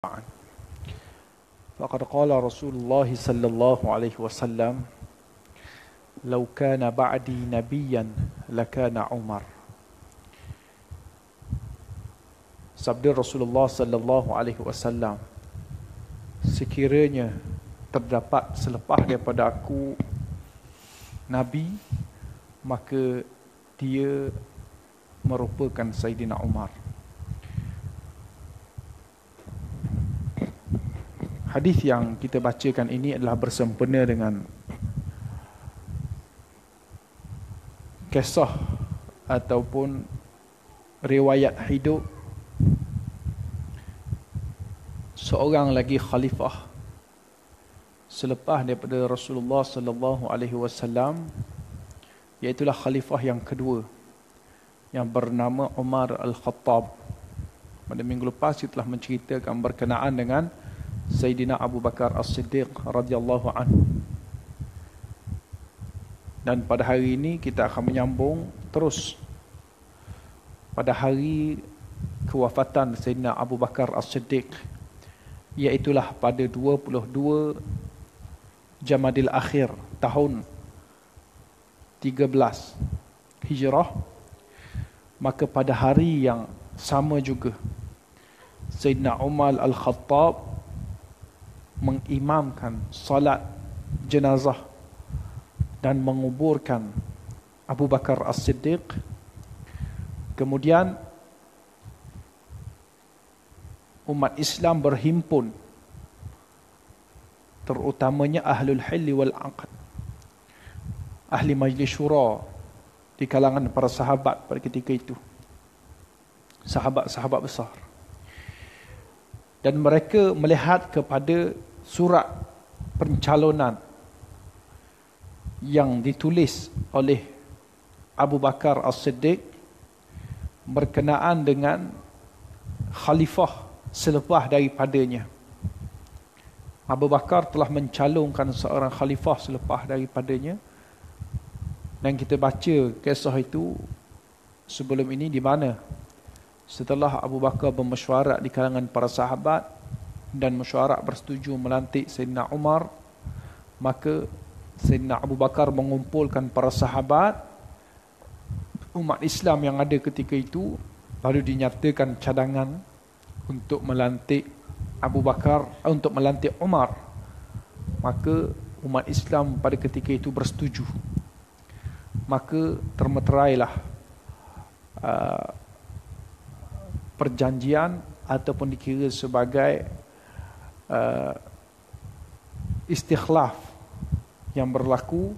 فقد قال رسول الله صلى الله عليه وسلم لو كان بعدي نبيا لكان عمر. Sabda Rasulullah sallallahu alaihi wasallam, sekiranya terdapat selepas daripada aku nabi, maka dia merupakan Saidina Umar. Hadis yang kita bacakan ini adalah bersempena dengan kisah ataupun riwayat hidup seorang lagi khalifah selepas daripada Rasulullah sallallahu alaihi wasallam, iaitu khalifah yang kedua yang bernama Umar Al-Khattab. Pada minggu lepas kita telah menceritakan berkenaan dengan Sayyidina Abu Bakar As-Siddiq radhiyallahu anhu. Dan pada hari ini kita akan menyambung terus pada hari kewafatan Sayyidina Abu Bakar As-Siddiq, iaitulah pada 22 Jamadil Akhir tahun 13 Hijrah. Maka pada hari yang sama juga Sayyidina Umar Al-Khattab mengimamkan salat jenazah dan menguburkan Abu Bakar As-Siddiq. Kemudian umat Islam berhimpun, terutamanya ahlul hilli wal aqd, ahli majlis syura di kalangan para sahabat pada ketika itu, sahabat-sahabat besar. Dan mereka melihat kepada surat pencalonan yang ditulis oleh Abu Bakar As-Siddiq berkenaan dengan khalifah selepas daripadanya. Abu Bakar telah mencalonkan seorang khalifah selepas daripadanya, dan kita baca kisah itu sebelum ini di mana setelah Abu Bakar bermesyuarat di kalangan para sahabat dan mesyuarat bersetuju melantik Sayyidina Umar, maka Sayyidina Abu Bakar mengumpulkan para sahabat, umat Islam yang ada ketika itu, lalu dinyatakan cadangan untuk melantik Abu Bakar, untuk melantik Umar. Maka umat Islam pada ketika itu bersetuju. Maka termeterailah perjanjian ataupun dikira sebagai istikhlaf yang berlaku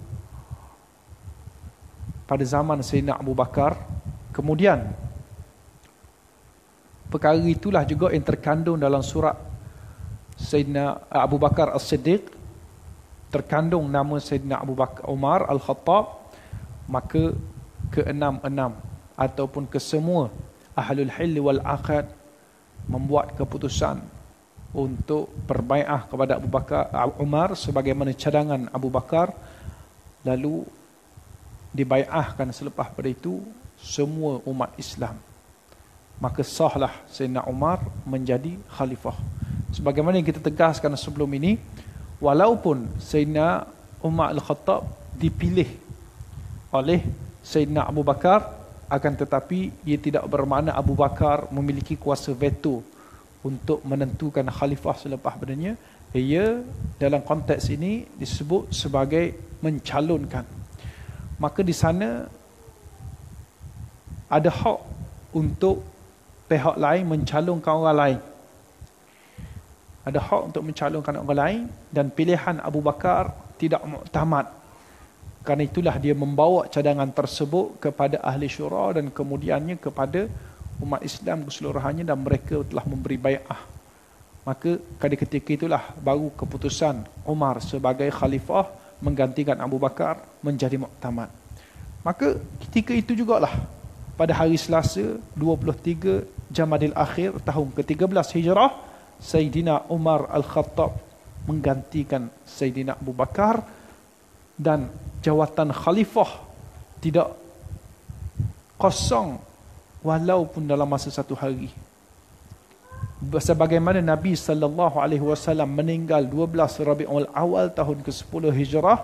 pada zaman Sayyidina Abu Bakar. Kemudian perkara itulah juga yang terkandung dalam surat Sayyidina Abu Bakar As-Siddiq, terkandung nama Sayyidina Abu Bakar Umar Al-Khattab. Maka ke-6 ataupun kesemua ahlul hilli wal aqd membuat keputusan untuk berbai'ah kepada Abu Bakar Umar sebagaimana cadangan Abu Bakar. Lalu dibai'ahkan selepas pada itu semua umat Islam. Maka sahlah Sayyidina Umar menjadi khalifah. Sebagaimana yang kita tegaskan sebelum ini, walaupun Sayyidina Umar Al-Khattab dipilih oleh Sayyidina Abu Bakar, akan tetapi ia tidak bermakna Abu Bakar memiliki kuasa veto untuk menentukan khalifah selepas padanya. Ia dalam konteks ini disebut sebagai mencalonkan. Maka di sana ada hak untuk pihak lain mencalonkan orang lain. Ada hak untuk mencalonkan orang lain, dan pilihan Abu Bakar tidak muktamad. Karena itulah dia membawa cadangan tersebut kepada ahli syura dan kemudiannya kepada umat Islam keseluruhannya, dan mereka telah memberi bai'ah. Maka pada ketika itulah baru keputusan Umar sebagai khalifah menggantikan Abu Bakar menjadi muktamad. Maka ketika itu jugalah pada hari Selasa 23 Jamadil Akhir tahun ke-13 Hijrah, Sayyidina Umar Al-Khattab menggantikan Sayyidina Abu Bakar, dan jawatan khalifah tidak kosong walaupun dalam masa satu hari. sebagaimana Nabi sallallahu alaihi wasallam meninggal 12 Rabiul Awal tahun ke-10 Hijrah,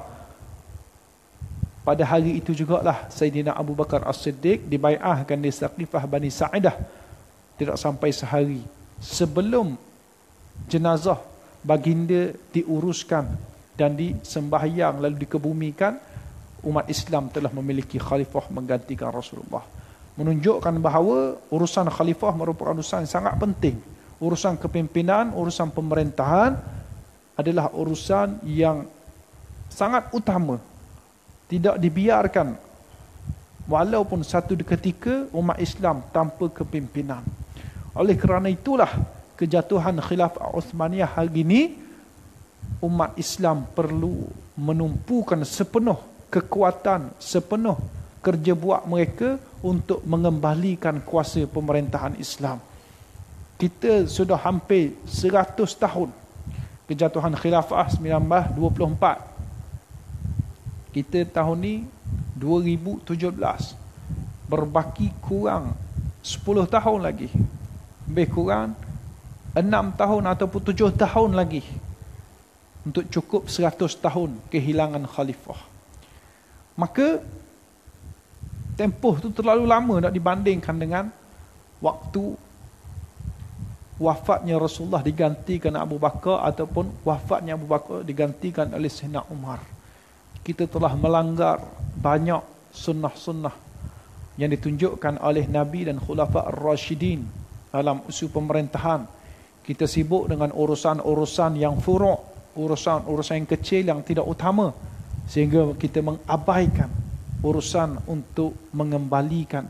pada hari itu jugalah Sayyidina Abu Bakar As-Siddiq dibai'ahkan di Saqifah Bani Sa'idah, tidak sampai sehari sebelum jenazah baginda diuruskan dan disembahyang lalu dikebumikan, umat Islam telah memiliki khalifah menggantikan Rasulullah. Menunjukkan bahawa urusan khalifah merupakan urusan yang sangat penting. Urusan kepimpinan, urusan pemerintahan adalah urusan yang sangat utama. Tidak dibiarkan walaupun satu ketika umat Islam tanpa kepimpinan. Oleh kerana itulah kejatuhan Khilafah Uthmaniyah hari ini, umat Islam perlu menumpukan sepenuh kekuatan, sepenuh kerja buat mereka untuk mengembalikan kuasa pemerintahan Islam. Kita sudah hampir 100 tahun kejatuhan Khilafah 1924. Kita tahun ni 2017. Berbaki kurang 10 tahun lagi. Lebih kurang 6 tahun ataupun 7 tahun lagi untuk cukup 100 tahun kehilangan khalifah. Maka tempoh tu terlalu lama nak dibandingkan dengan waktu wafatnya Rasulullah digantikan Abu Bakar ataupun wafatnya Abu Bakar digantikan oleh Sayyidina Umar. Kita telah melanggar banyak sunnah-sunnah yang ditunjukkan oleh Nabi dan Khulafa Ar-Rashidin dalam usul pemerintahan. Kita sibuk dengan urusan-urusan yang furu', urusan-urusan yang kecil yang tidak utama, sehingga kita mengabaikan urusan untuk mengembalikan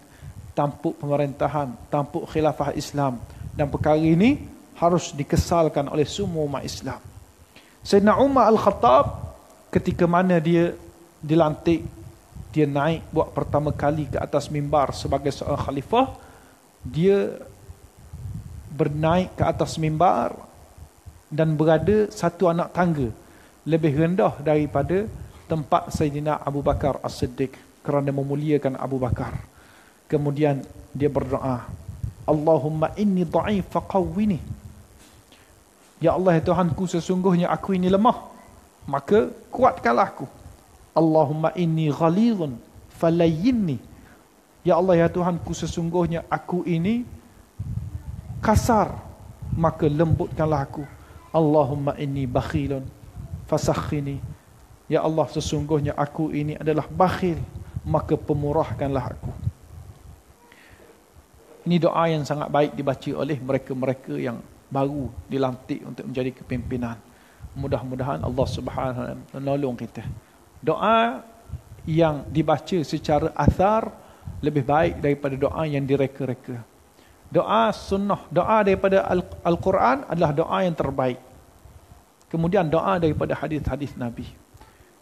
tampuk pemerintahan, tampuk khilafah Islam. Dan perkara ini harus dikesalkan oleh semua umat Islam. Sayyidina Umar Al-Khattab ketika mana dia dilantik, dia naik buat pertama kali ke atas mimbar sebagai seorang khalifah, dia bernaik ke atas mimbar dan berada satu anak tangga lebih rendah daripada tempat Sayyidina Abu Bakar As-Siddiq kerana memuliakan Abu Bakar. Kemudian dia berdoa, Allahumma inni dha'if faqawwini. Ya Allah, ya Tuhanku, sesungguhnya aku ini lemah, maka kuatkanlah aku. Allahumma inni ghalidhun falayyinni. Ya Allah, ya Tuhanku, sesungguhnya aku ini kasar, maka lembutkanlah aku. Allahumma inni bakhilun fasakhini. Ya Allah, sesungguhnya aku ini adalah bakhil, maka pemurahkanlah aku. Ini doa yang sangat baik dibaca oleh mereka-mereka yang baru dilantik untuk menjadi kepimpinan. Mudah-mudahan Allah Subhanahu wa taala menolong kita. Doa yang dibaca secara athar lebih baik daripada doa yang direka-reka. Doa sunnah, doa daripada Al-Quran adalah doa yang terbaik. Kemudian doa daripada hadis-hadis Nabi.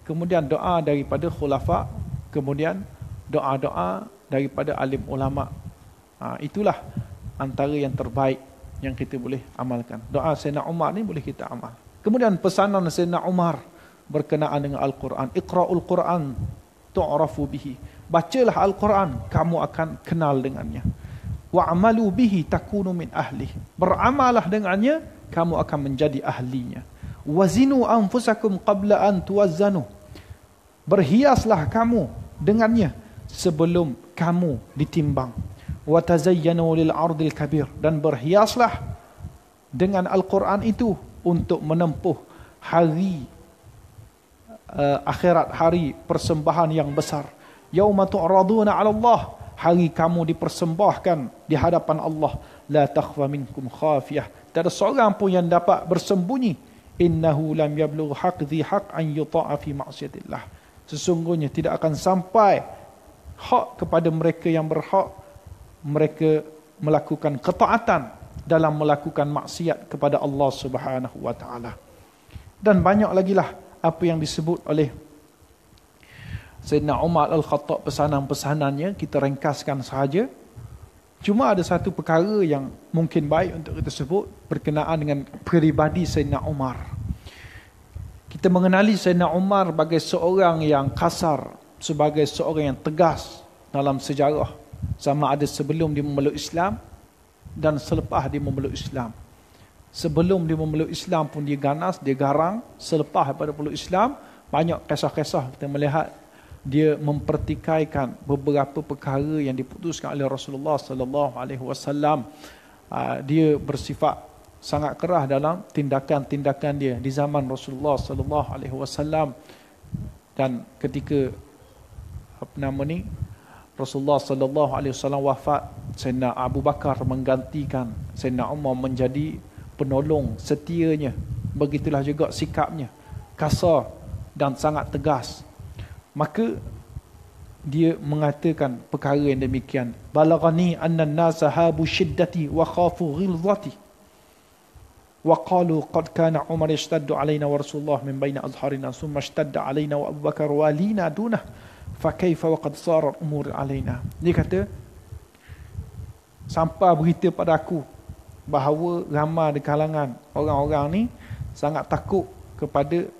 Kemudian doa daripada khulafa. Kemudian doa-doa daripada alim ulama. Itulah antara yang terbaik yang kita boleh amalkan. Doa Sayyidina Umar ni boleh kita amal. Kemudian pesanan Sayyidina Umar berkenaan dengan Al-Quran. Iqra'ul Quran tu'rafu bihi. Bacalah Al-Quran, kamu akan kenal dengannya. Wa'amalu bihi takunu min ahli. Beramalah dengannya, kamu akan menjadi ahlinya. Wazinu anfusakum qabla an tuwazzanu. Berhiaslah kamu dengannya sebelum kamu ditimbang. Wa tazayyanu lil ardil kabir. Dan berhiaslah dengan Al-Quran itu untuk menempuh hari akhirat, hari persembahan yang besar. Yauma tu'raduna 'ala Allah. Hari kamu dipersembahkan di hadapan Allah. La takhfa minkum khafiyah. Tak ada seorang pun yang dapat bersembunyi. Innahu lam yablugh haqqi haqq an yuta'a fi ma'siyatillah. Sesungguhnya tidak akan sampai hak kepada mereka yang berhak mereka melakukan ketaatan dalam melakukan maksiat kepada Allah Subhanahu wa taala. Dan banyak lagi lah apa yang disebut oleh Sayyidina Umar Al-Khattab, pesanan-pesanannya kita ringkaskan sahaja. Cuma ada satu perkara yang mungkin baik untuk kita sebut berkenaan dengan peribadi Sayyidina Umar. Kita mengenali Sayyidina Umar sebagai seorang yang kasar, sebagai seorang yang tegas dalam sejarah. Sama ada sebelum dia memeluk Islam dan selepas dia memeluk Islam. Sebelum dia memeluk Islam pun dia ganas, dia garang. Selepas daripada peluk Islam, banyak kisah-kisah kita melihat dia mempertikaikan beberapa perkara yang diputuskan oleh Rasulullah sallallahu alaihi wasallam. Dia bersifat sangat keras dalam tindakan-tindakan dia di zaman Rasulullah sallallahu alaihi wasallam. Dan ketika Rasulullah sallallahu alaihi wasallam wafat, Sayyidina Abu Bakar menggantikan Sayyidina Umar menjadi penolong setianya. Begitulah juga sikapnya, kasar dan sangat tegas. Maka dia mengatakan perkara yang demikian. Balaghani anna an-nasa habu shiddati wa khafu ghilzati wa qalu qad kana Umar yashtaddu alaina wa Rasulullah min baina azharina thumma ishtadda alaina wa Abu Bakar walina dunah fa kaifa wa qad sarat umur alaina. Dia kata, sampai berita pada aku bahawa ramai di kalangan orang-orang ni sangat takut kepada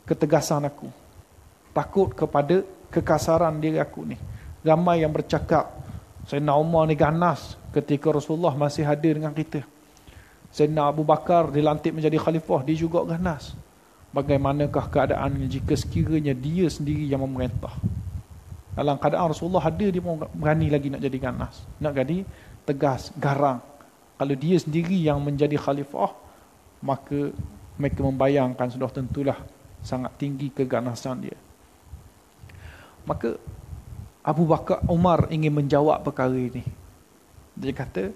ketegasan aku, takut kepada kekasaran diri aku ni. Ramai yang bercakap Sayyidina Umar ni ganas ketika Rasulullah masih hadir dengan kita. Sayyidina Abu Bakar dilantik menjadi khalifah, dia juga ganas. Bagaimanakah keadaannya jika sekiranya dia sendiri yang memerintah? Dalam keadaan Rasulullah hadir, dia berani lagi nak jadi ganas, nak jadi tegas, garang. Kalau dia sendiri yang menjadi khalifah, maka mereka membayangkan sudah tentulah sangat tinggi keganasan dia. Maka Abu Bakar Umar ingin menjawab perkara ini. Dia kata,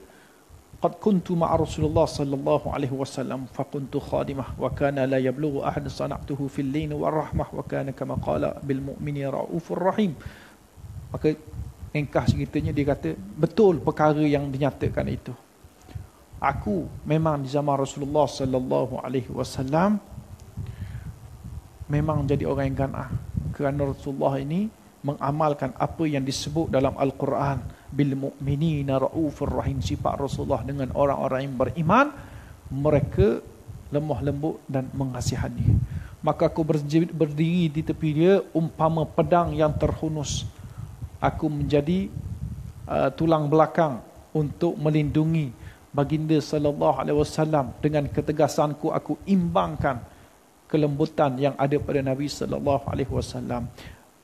qad kuntu ma'a Rasulullah sallallahu alaihi wasallam fa kuntu khadimah wa kana la yablughu ahad sana'tuhu fil lin war rahmah wa kana kama qala bil mu'mini raufur rahim. Maka ringkas ceritanya, dia kata, betul perkara yang dinyatakan itu. Aku memang di zaman Rasulullah sallallahu alaihi wasallam memang jadi orang yang ganah, kerana Rasulullah ini mengamalkan apa yang disebut dalam Al-Quran, bil mu'minina raufur rahim. Sifat Rasulullah dengan orang-orang yang beriman, mereka lemah lembut dan mengasihani. Maka aku berdiri di tepi dia umpama pedang yang terhunus. Aku menjadi tulang belakang untuk melindungi baginda sallallahu alaihi wasallam. Dengan ketegasanku aku imbangkan kelembutan yang ada pada Nabi sallallahu alaihi wasallam.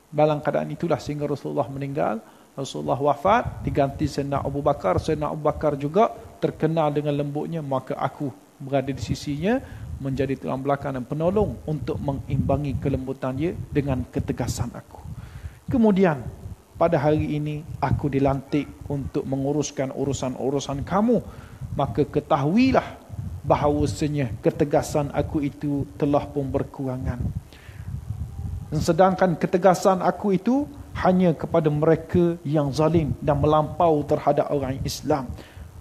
Dalam keadaan itulah sehingga Rasulullah meninggal, Rasulullah wafat, diganti Sayyidina Abu Bakar. Sayyidina Abu Bakar juga terkenal dengan lembutnya, maka aku berada di sisinya menjadi tulang belakang dan penolong untuk mengimbangi kelembutan dia dengan ketegasan aku. Kemudian pada hari ini aku dilantik untuk menguruskan urusan-urusan kamu, maka ketahuilah bahawasanya ketegasan aku itu telah pun berkurangan. Dan sedangkan ketegasan aku itu hanya kepada mereka yang zalim dan melampau terhadap orang Islam.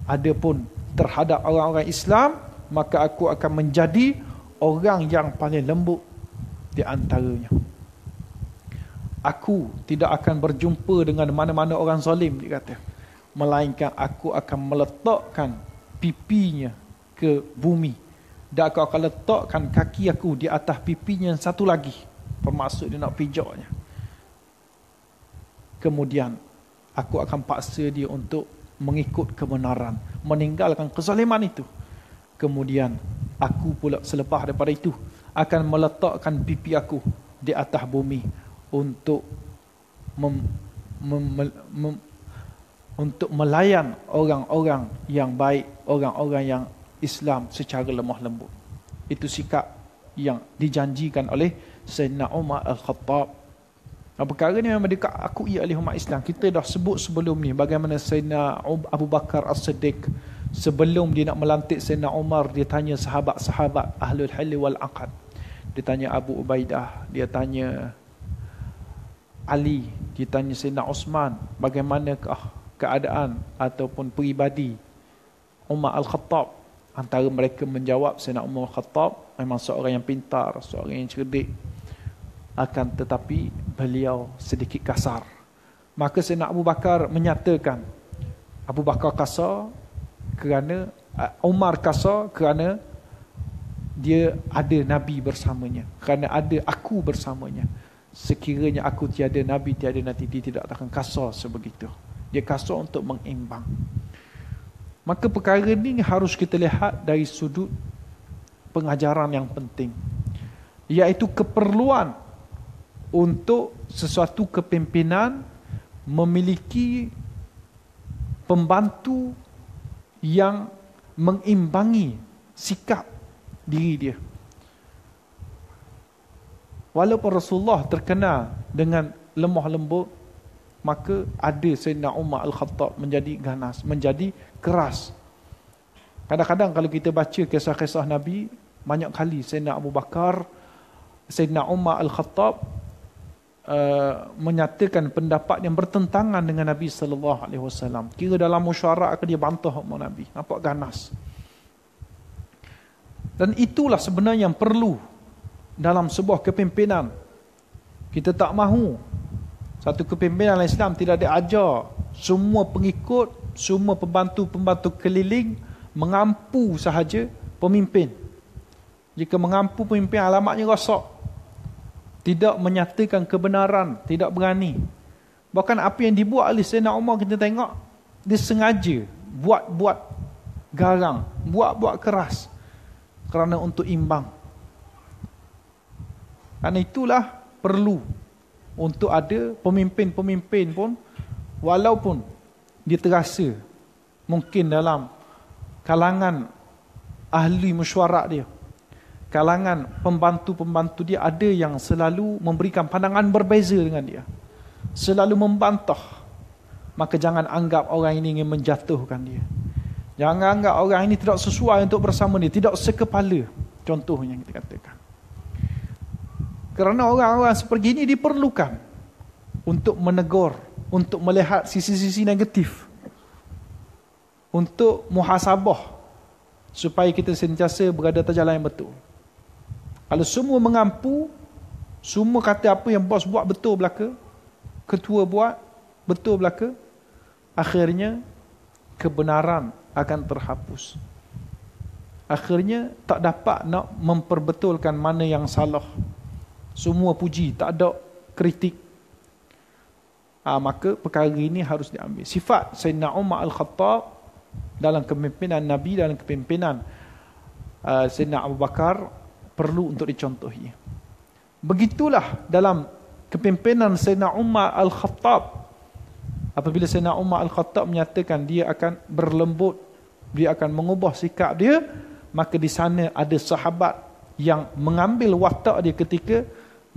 Adapun terhadap orang-orang Islam, maka aku akan menjadi orang yang paling lembut di antaranya. Aku tidak akan berjumpa dengan mana-mana orang zalim, dia kata, melainkan aku akan meletakkan pipinya ke bumi dan aku akan letakkan kaki aku di atas pipinya yang satu lagi, bermaksud dia nak pijaknya. Kemudian aku akan paksa dia untuk mengikut kebenaran, meninggalkan kezaliman itu. Kemudian aku pula selepas daripada itu akan meletakkan pipi aku di atas bumi untuk untuk melayan orang-orang yang baik, orang-orang yang Islam secara lemah lembut. Itu sikap yang dijanjikan oleh Sayyidina Umar Al-Khattab. Perkara ni memang diakui oleh umat Islam. Kita dah sebut sebelum ni bagaimana Sayyidina Abu Bakar As-Siddiq, sebelum dia nak melantik Sayyidina Umar, dia tanya sahabat-sahabat Ahlul Hil wal Aqad. Dia tanya Abu Ubaidah, dia tanya Ali, dia tanya Sayyidina Osman, bagaimanakah keadaan ataupun peribadi Umar Al-Khattab. Antara mereka menjawab, Sayyidina Umar Al-Khattab memang seorang yang pintar, seorang yang cerdik, akan tetapi beliau sedikit kasar. Maka Sayyidina Abu Bakar menyatakan, Abu Bakar kasar kerana Umar kasar kerana dia ada Nabi bersamanya, kerana ada aku bersamanya. Sekiranya aku tiada Nabi, tiada nanti, dia tidak akan kasar sebegitu. Dia kasar untuk mengimbang. Maka perkara ini harus kita lihat dari sudut pengajaran yang penting, iaitu keperluan untuk sesuatu kepimpinan memiliki pembantu yang mengimbangi sikap diri dia. Walaupun Rasulullah terkenal dengan lemah lembut, maka ada Sayyidina Umar Al-Khattab menjadi ganas, menjadi keras. Kadang-kadang kalau kita baca kisah-kisah Nabi, banyak kali Sayyidina Abu Bakar, Sayyidina Umar Al-Khattab menyatakan pendapat yang bertentangan dengan Nabi SAW. Kira dalam mesyuarat dia bantah sama Nabi. Nampak ganas. Dan itulah sebenarnya yang perlu dalam sebuah kepimpinan. Kita tak mahu satu kepimpinan Islam tidak diajar semua pengikut, semua pembantu-pembantu keliling mengampu sahaja pemimpin. Jika mengampu pemimpin, alamatnya rosak. Tidak menyatakan kebenaran, tidak berani. Bahkan apa yang dibuat oleh Sayyidina Umar, kita tengok, dia sengaja buat garang, buat keras kerana untuk imbang. Kerana itulah perlu untuk ada pemimpin-pemimpin pun, walaupun dia terasa mungkin dalam kalangan ahli mesyuarat dia, kalangan pembantu-pembantu dia, ada yang selalu memberikan pandangan berbeza dengan dia, selalu membantah. Maka jangan anggap orang ini ingin menjatuhkan dia. Jangan anggap orang ini tidak sesuai untuk bersama dia, tidak sekepala. Contohnya kita katakan. Kerana orang-orang seperti ini diperlukan untuk menegur, untuk melihat sisi-sisi negatif, untuk muhasabah, supaya kita sentiasa berada atas jalan yang betul. Kalau semua mengampu, semua kata apa yang bos buat betul belaka, ketua buat betul belaka, akhirnya kebenaran akan terhapus. Akhirnya tak dapat nak memperbetulkan mana yang salah. Semua puji, tak ada kritik. Maka perkara ini harus diambil. Sifat Sayyidina Umar Al-Khattab dalam kepimpinan Nabi, dalam kepimpinan Sayyidina Abu Bakar, perlu untuk dicontohi. Begitulah dalam kepimpinan Sayyidina Umar Al-Khattab. Apabila Sayyidina Umar Al-Khattab menyatakan dia akan berlembut, dia akan mengubah sikap dia, maka di sana ada sahabat yang mengambil watak dia ketika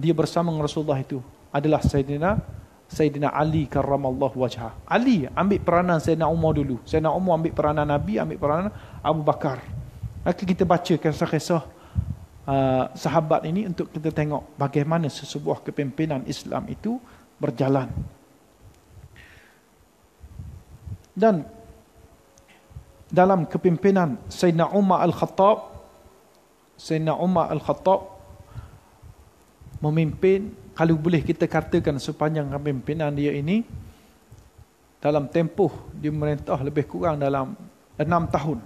dia bersama dengan Rasulullah itu adalah Sayyidina Ali karramallahu wajhah. Ali ambil peranan Sayyidina Umar dulu. Sayyidina Umar ambil peranan Nabi, ambil peranan Abu Bakar. Maka kita baca kisah-kisah sahabat ini untuk kita tengok bagaimana sesebuah kepimpinan Islam itu berjalan. Dan dalam kepimpinan Sayyidina Umar Al-Khattab, Sayyidina Umar Al-Khattab memimpin, kalau boleh kita katakan sepanjang kepimpinan dia ini, dalam tempoh dia merintah lebih kurang dalam 6 tahun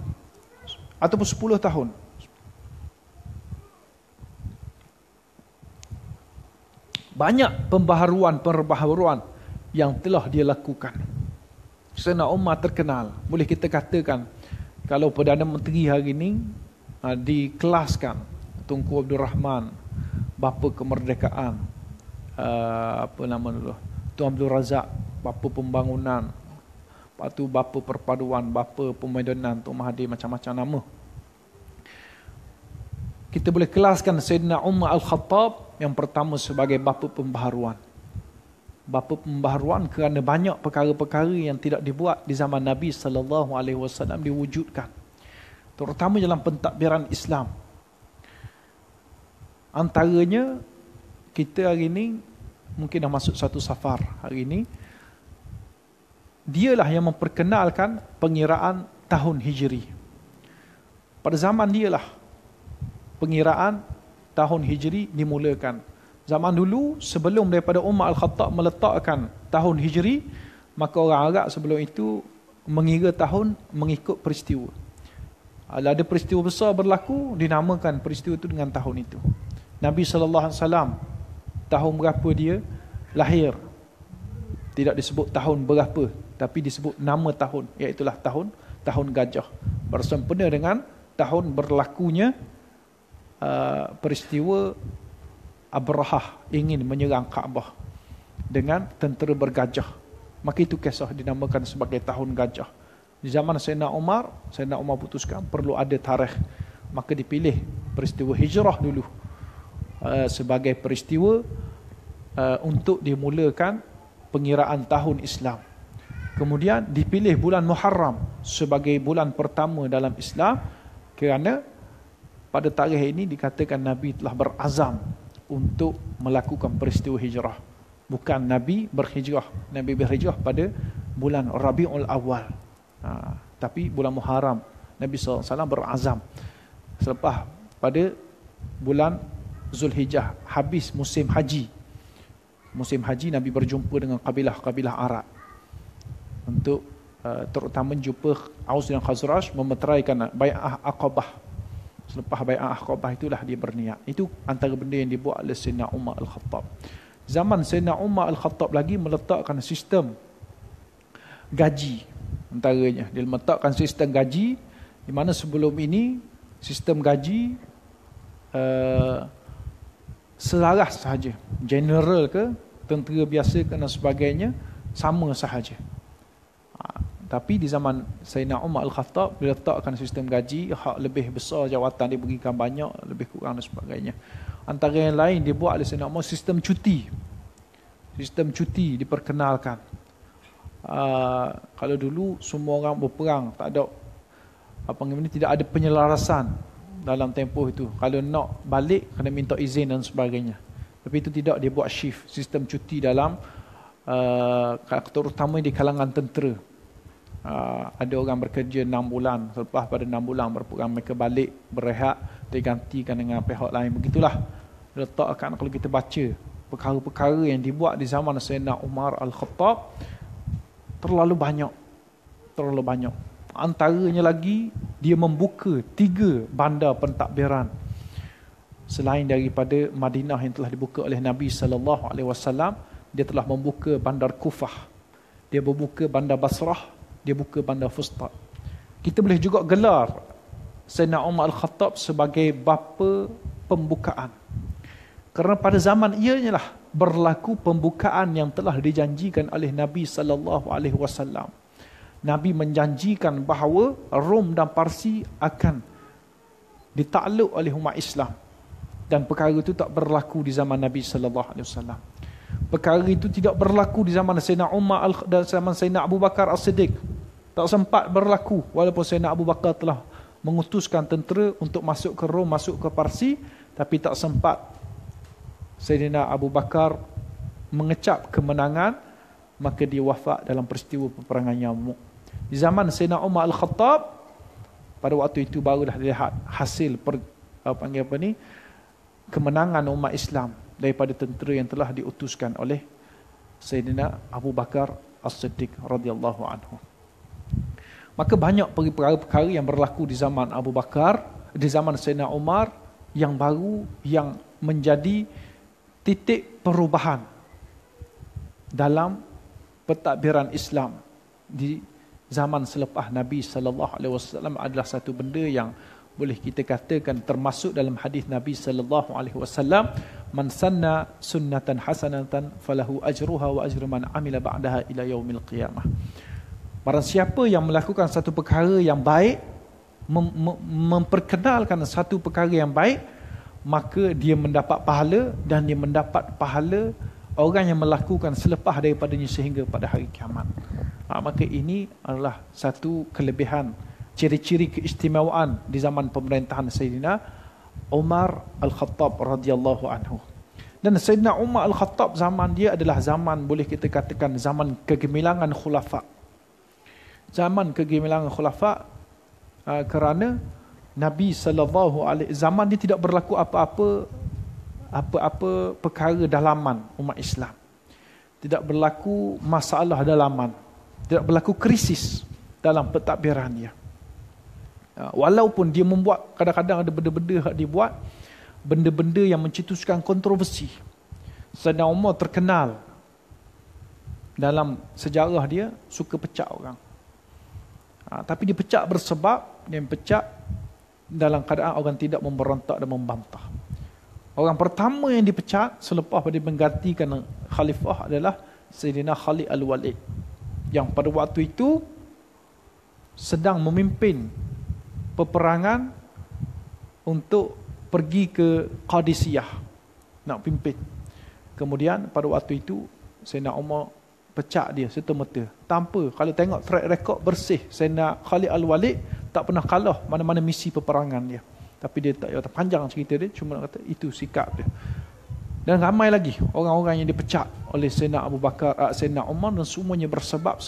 ataupun 10 tahun. Banyak pembaharuan yang telah dia lakukan. Sayyidina Umar terkenal, boleh kita katakan, kalau Perdana Menteri hari ini dikelaskan Tunku Abdul Rahman, bapa kemerdekaan, apa nama dulu, Tun Abdul Razak, bapa pembangunan, lepas tu bapa perpaduan, bapa pemodenan, Tun Mahathir, macam-macam nama. Kita boleh kelaskan Sayyidina Umar Al-Khattab yang pertama sebagai bapa pembaharuan. Bapa pembaharuan kerana banyak perkara-perkara yang tidak dibuat di zaman Nabi SAW diwujudkan. Terutama dalam pentadbiran Islam. Antaranya, kita hari ini mungkin dah masuk satu Safar hari ini, dialah yang memperkenalkan pengiraan tahun Hijri. Pada zaman dialah pengiraan tahun Hijri dimulakan. Zaman dulu, sebelum daripada Umar Al-Khattab meletakkan tahun Hijri, maka orang Arab sebelum itu mengira tahun mengikut peristiwa. Kalau ada peristiwa besar berlaku, dinamakan peristiwa itu dengan tahun itu. Nabi SAW, tahun berapa dia lahir, tidak disebut tahun berapa, tapi disebut nama tahun, iaitulah tahun tahun gajah, bersempena dengan tahun berlakunya peristiwa Abrahah ingin menyerang Kaabah dengan tentera bergajah. Maka itu kisah dinamakan sebagai tahun gajah. Di zaman Sayyidina Umar putuskan perlu ada tarikh. Maka dipilih peristiwa hijrah dulu sebagai peristiwa untuk dimulakan pengiraan tahun Islam. Kemudian dipilih bulan Muharram sebagai bulan pertama dalam Islam, kerana pada tarikh ini dikatakan Nabi telah berazam untuk melakukan peristiwa hijrah. Bukan Nabi berhijrah. Nabi berhijrah pada bulan Rabiul Awal. Tapi bulan Muharram Nabi SAW berazam. Selepas pada bulan Zulhijjah, habis musim haji. Musim haji Nabi berjumpa dengan kabilah-kabilah Arab. Untuk terutama jumpa Aus dan Khazraj memeteraikan bai'ah Aqabah. Selepas bai'ah Aqabah itulah dia berniat. Itu antara benda yang dibuat oleh Sayyidina Umar Al-Khattab. Zaman Sayyidina Umar Al-Khattab lagi meletakkan sistem gaji antaranya. Dia meletakkan sistem gaji di mana sebelum ini sistem gaji selaras sahaja. General ke, tentera biasa ke dan sebagainya sama sahaja. Tapi di zaman Sayyidina Umar Al-Khattab dia letakkan sistem gaji, hak lebih besar, jawatan diberikan banyak, lebih kurang dan sebagainya. Antara yang lain dibuat oleh Sayyidina Umar sistem cuti. Sistem cuti diperkenalkan. Kalau dulu semua orang berperang, tak ada tidak ada penyelarasan dalam tempoh itu. Kalau nak balik kena minta izin dan sebagainya. Tapi itu tidak, dia buat shift, sistem cuti dalam terutama di kalangan tentera. Ada orang bekerja 6 bulan, selepas pada 6 bulan berperang mereka balik berehat, digantikan dengan pihak lain. Begitulah letakkan. Kalau kita baca perkara-perkara yang dibuat di zaman Sayyidina Umar Al-Khattab, terlalu banyak. Antaranya lagi dia membuka 3 bandar pentadbiran selain daripada Madinah yang telah dibuka oleh Nabi SAW. Dia telah membuka bandar Kufah, dia membuka bandar Basrah, dia buka bandar Fustat. Kita boleh juga gelar Sayyidina Umar Al-Khattab sebagai bapa pembukaan, kerana pada zaman ianya lah berlaku pembukaan yang telah dijanjikan oleh Nabi SAW. Nabi menjanjikan bahawa Rom dan Parsi akan ditakluk oleh umat Islam, dan perkara itu tak berlaku di zaman Nabi SAW. Perkara itu tidak berlaku di zaman Sayyidina Umar dan zaman Sayyidina Abu Bakar As-Siddiq. Tak sempat berlaku, walaupun Sayyidina Abu Bakar telah mengutuskan tentera untuk masuk ke Rom, masuk ke Parsi, tapi tak sempat Sayyidina Abu Bakar mengecap kemenangan, maka dia wafat dalam peristiwa peperangan Yarmouk. Di zaman Sayyidina Umar Al-Khattab, pada waktu itu barulah dilihat hasil kemenangan umat Islam daripada tentera yang telah diutuskan oleh Sayyidina Abu Bakar As-Siddiq radhiyallahu anhu. Maka banyak perkara-perkara yang berlaku di zaman Abu Bakar, di zaman Sayyidina Umar yang baru, yang menjadi titik perubahan dalam pentadbiran Islam di zaman selepas Nabi SAW. Adalah satu benda yang boleh kita katakan termasuk dalam hadis Nabi SAW, man sanna sunnatan hasanatan falahu ajruha wa ajru man amila ba'daha ila yaumil qiyamah. Barang siapa yang melakukan satu perkara yang baik, memperkenalkan satu perkara yang baik, maka dia mendapat pahala, dan dia mendapat pahala orang yang melakukan selepas daripadanya sehingga pada hari kiamat. Maka ini adalah satu kelebihan, ciri-ciri keistimewaan di zaman pemerintahan Sayyidina Umar Al-Khattab radhiyallahu anhu. Dan Sayyidina Umar Al-Khattab zaman dia adalah zaman, boleh kita katakan, zaman kegemilangan khulafa. Zaman kegemilangan khulafa kerana Nabi SAW, zaman dia tidak berlaku apa-apa perkara dalaman umat Islam. Tidak berlaku masalah dalaman. Tidak berlaku krisis dalam pentadbiran dia. Walaupun dia membuat, kadang-kadang ada benda-benda yang dibuat, benda-benda yang mencetuskan kontroversi. Sayyidina Umar terkenal dalam sejarah dia suka pecah orang. Tapi dipecat bersebab, dia pecat dalam keadaan orang tidak memberontak dan membantah. Orang pertama yang dipecat selepas dia menggantikan khalifah adalah Sayyidina Khalid Al-Walid, yang pada waktu itu sedang memimpin peperangan untuk pergi ke Qadisiyah, nak pimpin. Kemudian pada waktu itu Sayyidina Umar pecat dia serta-merta. Tanpa, kalau tengok track record bersih, Sayyidina Khalid Al-Walid tak pernah kalah mana-mana misi peperangan dia. Tapi dia tak kata panjang cerita dia, cuma nak kata itu sikap dia. Dan ramai lagi orang-orang yang dipecat oleh Sayyidina Abu Bakar, Sayyidina Umar, dan semuanya sebab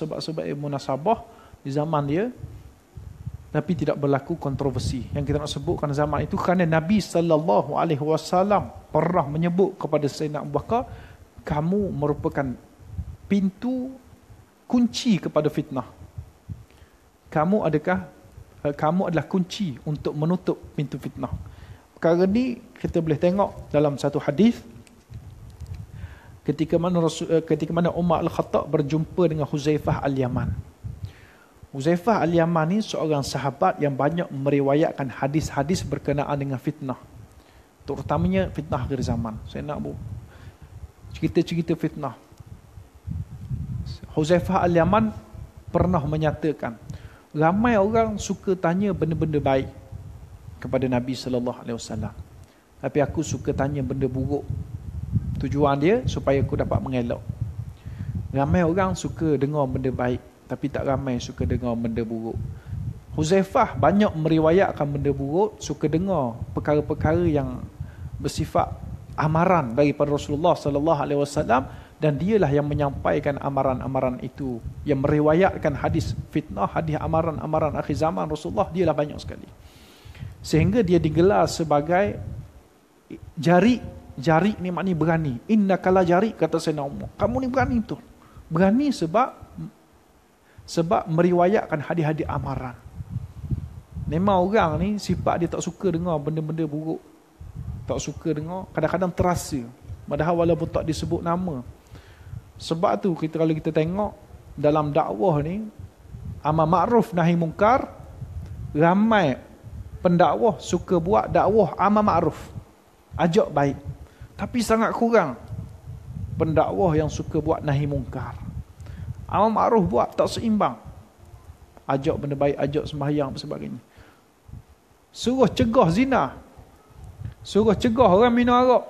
munasabah di zaman dia. Tapi tidak berlaku kontroversi. Yang kita nak sebutkan zaman itu kerana Nabi SAW pernah menyebut kepada Sayyidina Abu Bakar, kamu merupakan pintu kunci kepada fitnah. Kamu adalah kunci untuk menutup pintu fitnah. Perkara ni kita boleh tengok dalam satu hadis ketika mana Umar Al-Khattab berjumpa dengan Huzaifah Al-Yaman. Huzaifah Al-Yaman ni seorang sahabat yang banyak meriwayatkan hadis-hadis berkenaan dengan fitnah. Terutamanya fitnah akhir zaman. Saya nak cerita-cerita fitnah. Huzaifah Al-Yaman pernah menyatakan, ramai orang suka tanya benda-benda baik kepada Nabi SAW. Tapi aku suka tanya benda buruk. Tujuan dia supaya aku dapat mengelak. Ramai orang suka dengar benda baik, tapi tak ramai suka dengar benda buruk. Huzaifah banyak meriwayatkan benda buruk, suka dengar perkara-perkara yang bersifat amaran daripada Rasulullah SAW, dan dialah yang menyampaikan amaran-amaran itu, yang meriwayatkan hadis fitnah, hadis amaran-amaran akhir zaman Rasulullah, dialah banyak sekali. Sehingga dia digelar sebagai jari ni, maknanya berani. Innaka la jari, kata Sayyidina Umar. Kamu ni berani betul. Berani sebab meriwayatkan hadis-hadis amaran. Memang orang ni sifat dia tak suka dengar benda-benda buruk. Tak suka dengar, kadang-kadang terasa. Padahal walaupun tak disebut nama. Sebab tu kalau kita tengok dalam dakwah ni, amar ma'ruf nahi mungkar, ramai pendakwah suka buat dakwah amar ma'ruf, ajak baik. Tapi sangat kurang pendakwah yang suka buat nahi mungkar. Amar ma'ruf buat tak seimbang. Ajak benda baik, ajak sembahyang dan sebagainya. Suruh cegah zina, suruh cegah orang minum arak,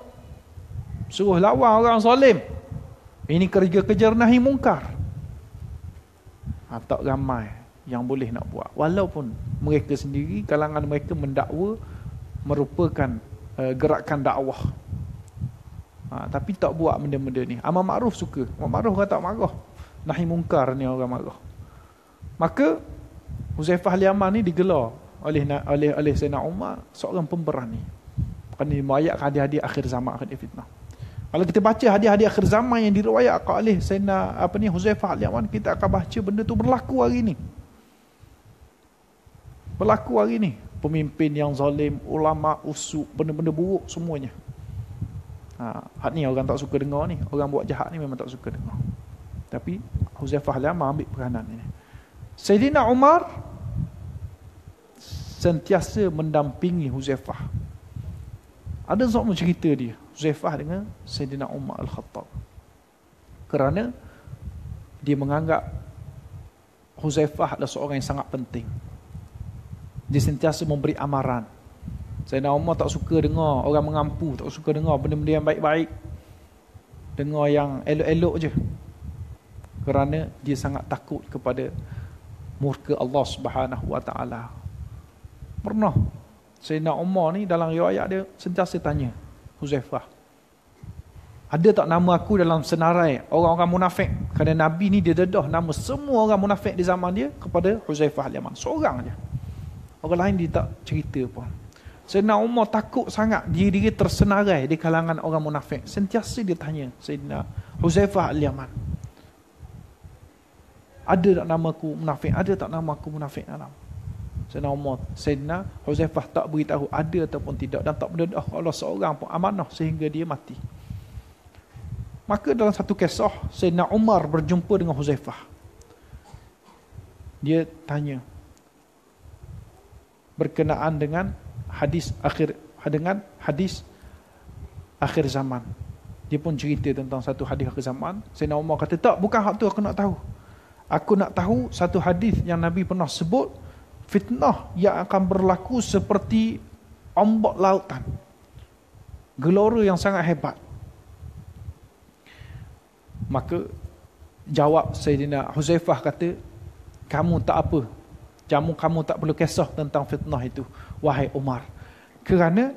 suruh lawan orang zalim. Ini kerja-kerja nahi mungkar. Tak ramai yang boleh nak buat. Walaupun mereka sendiri, kalangan mereka mendakwa merupakan gerakan dakwah. Tapi tak buat benda-benda ni. Amar ma'ruf suka. Amar ma'ruf orang tak marah. Nahi mungkar ni orang marah. Maka Huzaifah Al-Yaman ni digelar oleh Sayyidina Umar seorang pemberani. Kerana meriwayatkan hadis-hadis akhir zaman, hadis fitnah. Kalau kita baca hadis-hadis akhir zaman yang diriwayatkan oleh Sayyidina Huzaifah Al-Yaman, kita akan baca benda tu berlaku hari ni. Berlaku hari ni. Pemimpin yang zalim, ulama, usuk, benda-benda buruk semuanya. Hak ni orang tak suka dengar ni. Orang buat jahat ni memang tak suka dengar. Tapi Huzaifah Al-Yaman ambil peranan ini. Sayyidina Umar sentiasa mendampingi Huzaifah. Ada seorang cerita dia, Huzaifah dengan Sayyidina Umar Al-Khattab. Kerana dia menganggap Huzaifah adalah seorang yang sangat penting. Dia sentiasa memberi amaran. Sayyidina Umar tak suka dengar orang mengampu, tak suka dengar benda-benda yang baik-baik. Dengar yang elok-elok je. Kerana dia sangat takut kepada murka Allah Subhanahu Wa Taala. Pernah Sayyidina Umar ni dalam riwayat dia sentiasa tanya Huzaifah, ada tak nama aku dalam senarai orang-orang munafik? Kerana Nabi ni dia dedah nama semua orang munafik di zaman dia kepada Huzaifah Al-Yaman. Seorang je. Orang lain dia tak cerita pun. Sayyidina Umar takut sangat diri tersenarai di kalangan orang munafik. Sentiasa dia tanya Sayyidina Huzaifah Al-Yaman, ada tak nama aku munafik? Ada tak nama aku munafik dalam? Sayyidina Huzaifah tak beritahu ada ataupun tidak, dan tak berdedah kalau seorang pun amanah sehingga dia mati. Maka dalam satu kisah, Sayyidina Umar berjumpa dengan Huzaifah. Dia tanya, berkenaan dengan hadis akhir zaman. Dia pun cerita tentang satu hadis akhir zaman. Sayyidina Umar kata, tak, bukan hak tu aku nak tahu. Aku nak tahu satu hadis yang Nabi pernah sebut, fitnah yang akan berlaku seperti ombak lautan. Gelora yang sangat hebat. Maka jawab Sayyidina Huzaifah kata, kamu tak apa. Kamu tak perlu kisah tentang fitnah itu, wahai Umar. Kerana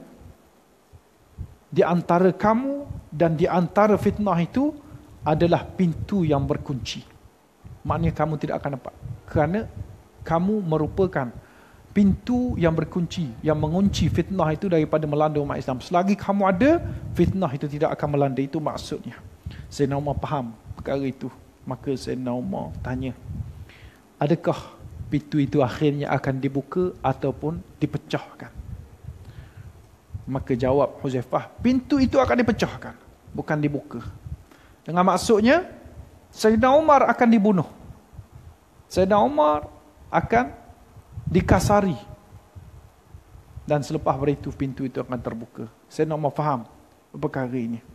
di antara kamu dan di antara fitnah itu adalah pintu yang berkunci. Maknanya kamu tidak akan dapat. Kerana kamu merupakan pintu yang berkunci, yang mengunci fitnah itu daripada melanda umat Islam. Selagi kamu ada, fitnah itu tidak akan melanda. Itu maksudnya. Sayyidina Umar faham perkara itu. Maka Sayyidina Umar tanya, adakah pintu itu akhirnya akan dibuka ataupun dipecahkan? Maka jawab Huzaifah, pintu itu akan dipecahkan, bukan dibuka. Dengan maksudnya, Sayyidina Umar akan dibunuh. Sayyidina Umar akan dikasari. Dan selepas itu, pintu itu akan terbuka. Sayyidina Umar faham perkara ini.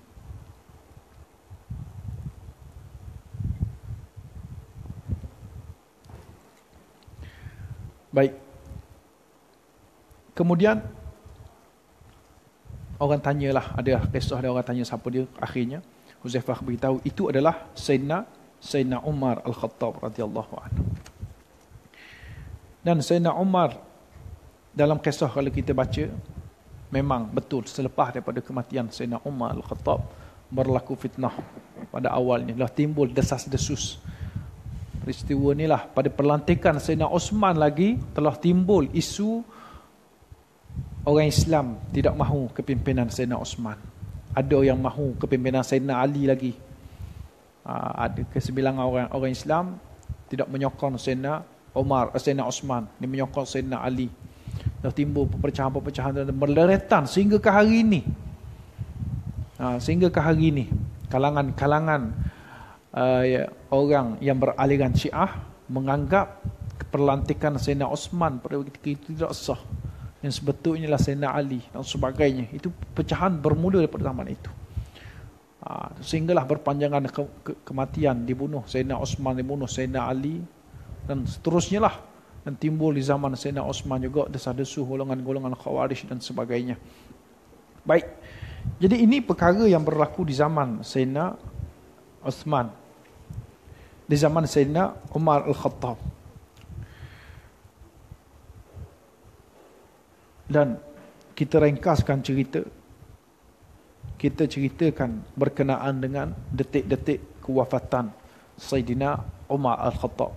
Baik. Kemudian orang tanyalah, ada kisah ada orang tanya siapa dia. Akhirnya Huzaifah beritahu itu adalah Sayyidina Umar Al-Khattab radhiyallahu anhu. Dan Sayyidina Umar dalam kisah kalau kita baca, memang betul selepas daripada kematian Sayyidina Umar Al-Khattab berlaku fitnah pada awalnya. Lah timbul desas-desus. Peristiwa inilah pada pelantikan Sayyidina Osman lagi telah timbul isu orang Islam tidak mahu kepimpinan Sayyidina Osman. Ada yang mahu kepimpinan Sayyidina Ali lagi. Ada kesebilangan orang Islam tidak menyokong Sayyidina Osman. Dia menyokong Sayyidina Ali. Dah timbul perpecahan-perpecahan dan berderetan sehingga ke hari ini. Sehingga ke hari ini kalangan-kalangan orang yang beraliran Syiah menganggap pelantikan Sayyidina Osman pada ketika itu tidak sah. Yang sebetulnya lah Sayyidina Ali dan sebagainya. Itu pecahan bermula daripada zaman itu. Sehinggalah berpanjangan kematian, dibunuh Sayyidina Osman, dibunuh Sayyidina Ali, dan seterusnya lah. Dan timbul di zaman Sayyidina Osman juga desas-desus golongan-golongan Khawarij dan sebagainya. Baik. Jadi ini perkara yang berlaku di zaman Sayyidina Osman, di zaman Sayyidina Umar Al-Khattab. Dan kita ringkaskan cerita. Kita ceritakan berkenaan dengan detik-detik kewafatan Sayyidina Umar Al-Khattab.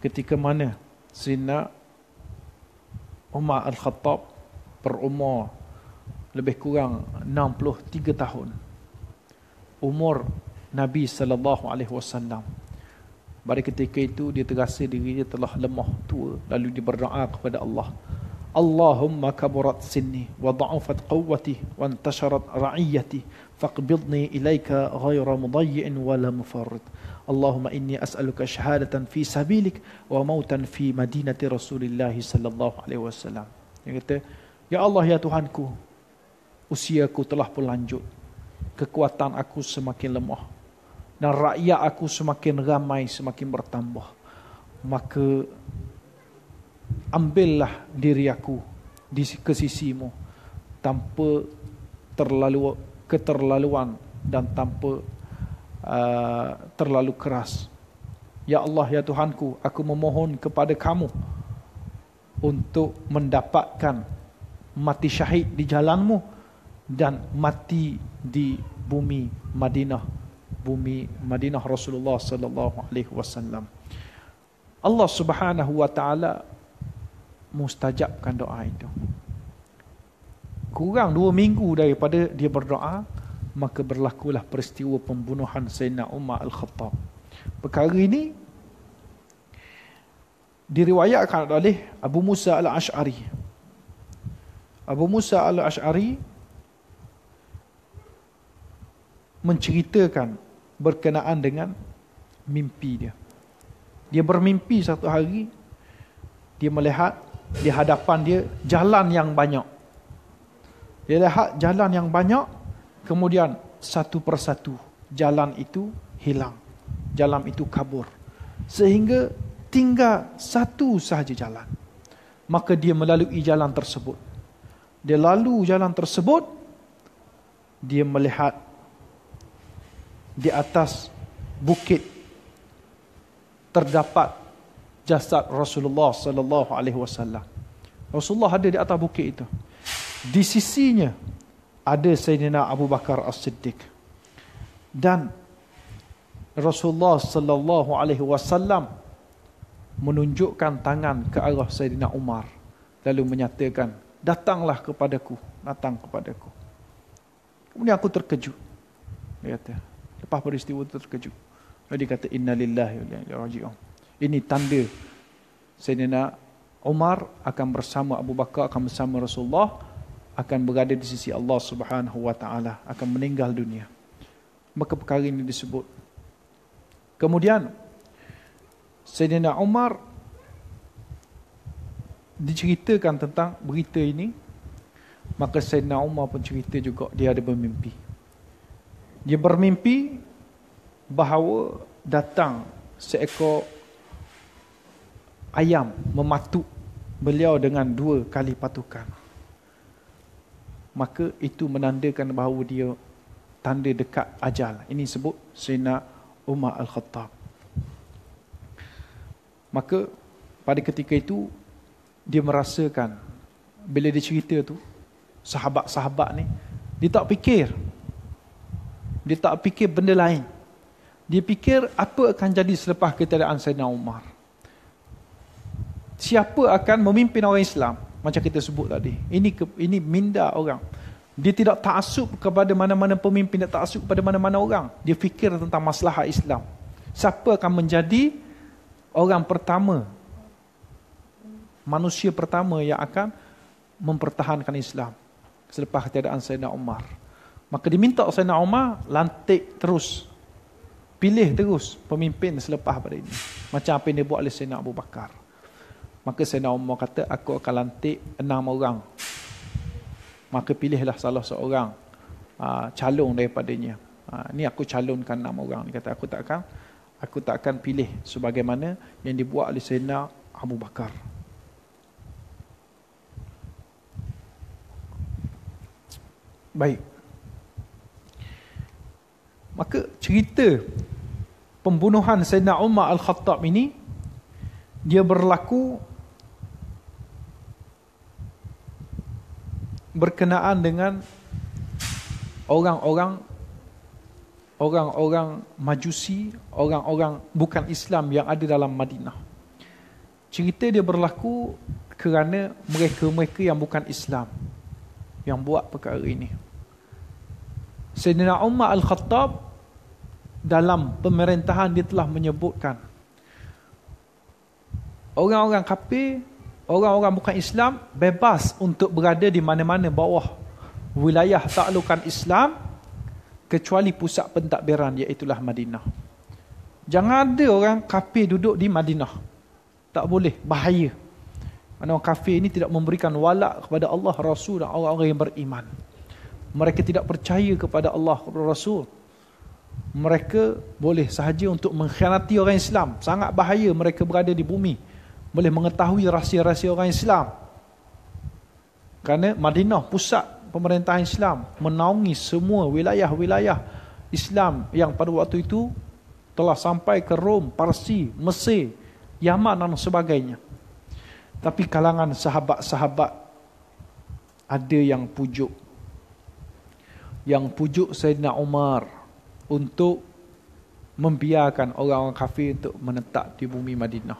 Ketika mana Sayyidina Umar Al-Khattab berumur lebih kurang 63 tahun. Umur Nabi SAW. Pada ketika itu dia terasa dirinya telah lemah, tua. Lalu dia berdoa kepada Allah. Allahumma kaburat sinni wa da'ufat quwwati wa intasharat ra'iyati faqbidni ilaika ghayra mudayyin wa la mufarrid. Allahumma inni as'aluka syahadatan fi sabilik wa mautan fi madinati Rasulillah sallallahu alaihi wasallam. Dia kata, ya Allah, ya Tuhanku, usiaku telah pun lanjut, kekuatan aku semakin lemah, dan rakyat aku semakin ramai, semakin bertambah. Maka ambillah diri aku ke sisimu tanpa keterlaluan dan tanpa terlalu keras. Ya Allah, ya Tuhanku, aku memohon kepada kamu untuk mendapatkan mati syahid di jalanmu dan mati di bumi Madinah Rasulullah sallallahu alaihi wasallam. Allah Subhanahu wa taala mustajabkan doa itu. Kurang 2 minggu daripada dia berdoa, maka berlakulah peristiwa pembunuhan Sayyidina Umar Al-Khattab. Perkara ini diriwayatkan oleh Abu Musa Al-Ash'ari. Abu Musa Al-Ash'ari menceritakan berkenaan dengan mimpi dia. Dia bermimpi satu hari, dia melihat di hadapan dia jalan yang banyak. Dia lihat jalan yang banyak, kemudian satu persatu jalan itu hilang. Jalan itu kabur. Sehingga tinggal satu sahaja jalan. Maka dia melalui jalan tersebut. Dia lalu jalan tersebut, dia melihat di atas bukit terdapat jasad Rasulullah sallallahu alaihi wasallam. Rasulullah ada di atas bukit itu. Di sisinya ada Sayyidina Abu Bakar As-Siddiq. Dan Rasulullah sallallahu alaihi wasallam menunjukkan tangan ke arah Sayyidina Umar lalu menyatakan, datanglah kepadaku, datang kepadaku. Kemudian aku terkejut. Dia kata, lepas peristiwa itu terkejut. Lalu dia kata, inna lillahi wa inna ilaihi raji'un. Ini tanda Sayyidina Umar akan bersama Abu Bakar, akan bersama Rasulullah, akan berada di sisi Allah Subhanahu wa taala, akan meninggal dunia. Maka perkara ini disebut. Kemudian Sayyidina Umar diceritakan tentang berita ini. Maka Sayyidina Umar pun cerita juga dia ada bermimpi. Dia bermimpi bahawa datang seekor ayam mematuk beliau dengan 2 kali patukan. Maka itu menandakan bahawa dia tanda dekat ajal. Ini sebut Sayyidina Umar Al-Khattab. Maka pada ketika itu dia merasakan, bila dia cerita tu, sahabat-sahabat ni, dia tak fikir benda lain. Dia fikir apa akan jadi selepas ketiadaan Sayyidina Umar. Siapa akan memimpin orang Islam? Macam kita sebut tadi. Ini minda orang. Dia tidak ta'assub kepada mana-mana pemimpin, tidak ta'assub kepada mana-mana orang. Dia fikir tentang masalah Islam. Siapa akan menjadi orang pertama, manusia pertama yang akan mempertahankan Islam selepas ketiadaan Sayyidina Umar. Maka diminta Sayyidina Umar lantik terus, pilih terus pemimpin selepas pada ini. Macam apa yang dia buat oleh Sayyidina Abu Bakar. Maka Sayyidina Umar kata, aku akan lantik 6 orang. Maka pilihlah salah seorang calon daripadanya. Ni aku calonkan 6 orang. Dia kata, aku tak akan pilih sebagaimana yang dibuat oleh Sayyidina Abu Bakar. Baik. Maka cerita pembunuhan Sayyidina Umar Al-Khattab ini, dia berlaku berkenaan dengan orang-orang Majusi, orang-orang bukan Islam yang ada dalam Madinah. Cerita dia berlaku kerana mereka-mereka yang bukan Islam yang buat perkara ini. Sayyidina Umar Al-Khattab dalam pemerintahan dia telah menyebutkan orang-orang kafir, orang-orang bukan Islam bebas untuk berada di mana-mana bawah wilayah taklukan Islam kecuali pusat pentadbiran, iaitulah Madinah. Jangan ada orang kafir duduk di Madinah. Tak boleh, bahaya. Kerana orang kafir ini tidak memberikan walak kepada Allah, Rasul dan orang-orang yang beriman. Mereka tidak percaya kepada Allah, kepada Rasul. Mereka boleh sahaja untuk mengkhianati orang Islam. Sangat bahaya mereka berada di bumi. Boleh mengetahui rahsia-rahsia orang Islam. Kerana Madinah pusat pemerintahan Islam, menaungi semua wilayah-wilayah Islam yang pada waktu itu telah sampai ke Rom, Parsi, Mesir, Yaman dan sebagainya. Tapi kalangan sahabat-sahabat ada yang pujuk Sayyidina Umar untuk membiarkan orang-orang kafir untuk menetap di bumi Madinah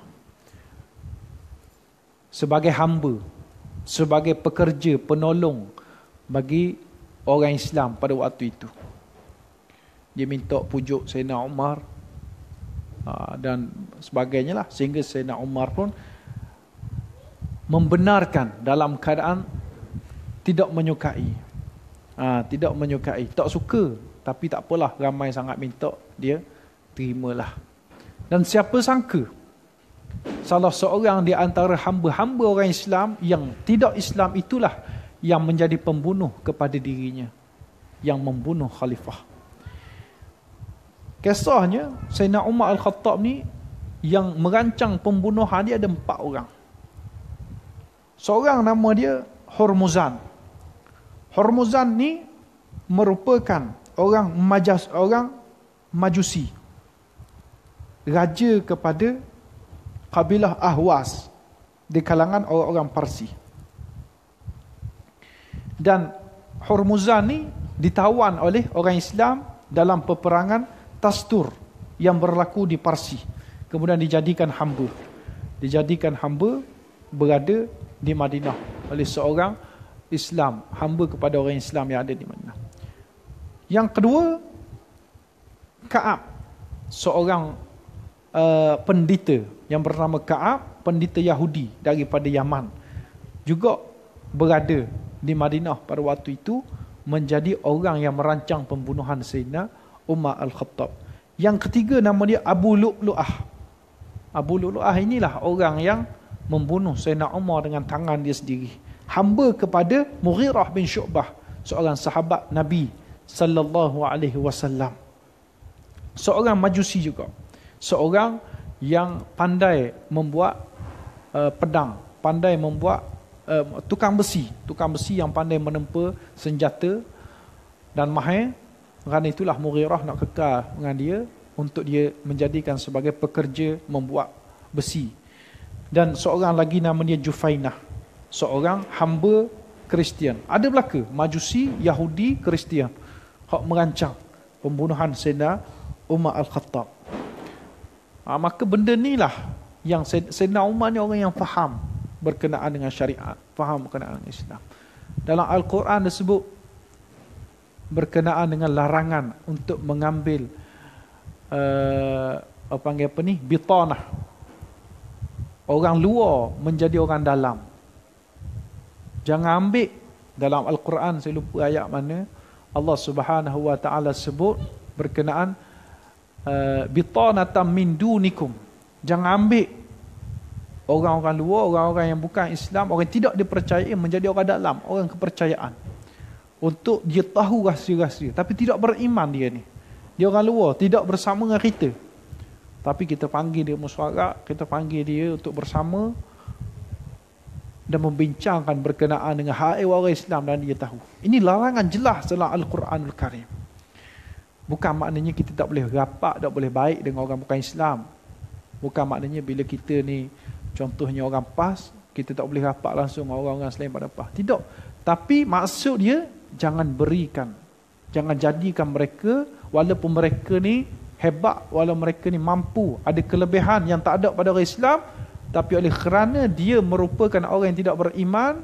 sebagai hamba, sebagai pekerja, penolong bagi orang Islam pada waktu itu. Dia minta pujuk Sayyidina Umar dan sebagainya lah, sehingga Sayyidina Umar pun membenarkan dalam keadaan tidak menyukai. Tak suka, tapi tak apalah, ramai sangat minta, dia terimalah. Dan siapa sangka salah seorang di antara hamba-hamba orang Islam yang tidak Islam itulah yang menjadi pembunuh kepada dirinya, yang membunuh khalifah. Kisahnya, Sayyidina Umar Al-Khattab ni yang merancang pembunuhan dia ada 4 orang. Seorang nama dia Hormuzan. Hormuzan ni merupakan orang Majusi, raja kepada kabilah Ahwas di kalangan orang-orang Parsi. Dan Hormuzan ni ditawan oleh orang Islam dalam peperangan Tastur yang berlaku di Parsi. Kemudian dijadikan hamba. Dijadikan hamba berada di Madinah oleh seorang Islam, hamba kepada orang Islam yang ada di Madinah. Yang kedua, Ka'ab, seorang pendeta yang bernama Ka'ab, pendeta Yahudi daripada Yaman, juga berada di Madinah pada waktu itu, menjadi orang yang merancang pembunuhan Sayyidina Umar Al-Khattab. Yang ketiga nama dia Abu Lu'lu'ah. Abu Lu'lu'ah inilah orang yang membunuh Sayyidina Umar dengan tangan dia sendiri. Hamba kepada Mughirah bin Syu'bah, seorang sahabat Nabi sallallahu alaihi wasallam. Seorang Majusi juga. Seorang yang pandai membuat pedang, pandai membuat tukang besi yang pandai menempa senjata dan mahir. Kerana itulah Mughirah nak kekal dengan dia untuk dia menjadikan sebagai pekerja membuat besi. Dan seorang lagi nama dia Jufainah, seorang hamba Kristian. Ada belaka Majusi, Yahudi, Kristian hak merancang pembunuhan Sayyidina Umar Al-Khattab. Maka benda ni lah yang Sayyidina Umar ni orang yang faham berkenaan dengan syariat, faham berkenaan dengan Islam. Dalam Al-Quran disebut berkenaan dengan larangan untuk mengambil bitanah, orang luar menjadi orang dalam. Jangan ambil. Dalam Al-Quran saya lupa ayat mana Allah Subhanahu wa taala sebut berkenaan bitanatan min dunikum. Jangan ambil orang-orang luar, orang-orang yang bukan Islam, orang yang tidak dipercayai menjadi orang dalam, orang kepercayaan, untuk dia tahu rahsia-rahsia, tapi tidak beriman dia ni. Dia orang luar, tidak bersama dengan kita, tapi kita panggil dia mesyuarat, kita panggil dia untuk bersama dan membincangkan berkenaan dengan hak orang Islam, dan dia tahu. Ini larangan jelas dalam Al-Quranul Karim. Bukan maknanya kita tak boleh rapat, tak boleh baik dengan orang bukan Islam. Bukan maknanya bila kita ni contohnya orang PAS, kita tak boleh rapat langsung dengan orang-orang selain pada PAS. Tidak. Tapi maksud dia, jangan berikan, jangan jadikan mereka, walaupun mereka ni hebat, walaupun mereka ni mampu, ada kelebihan yang tak ada pada orang Islam, tapi oleh kerana dia merupakan orang yang tidak beriman,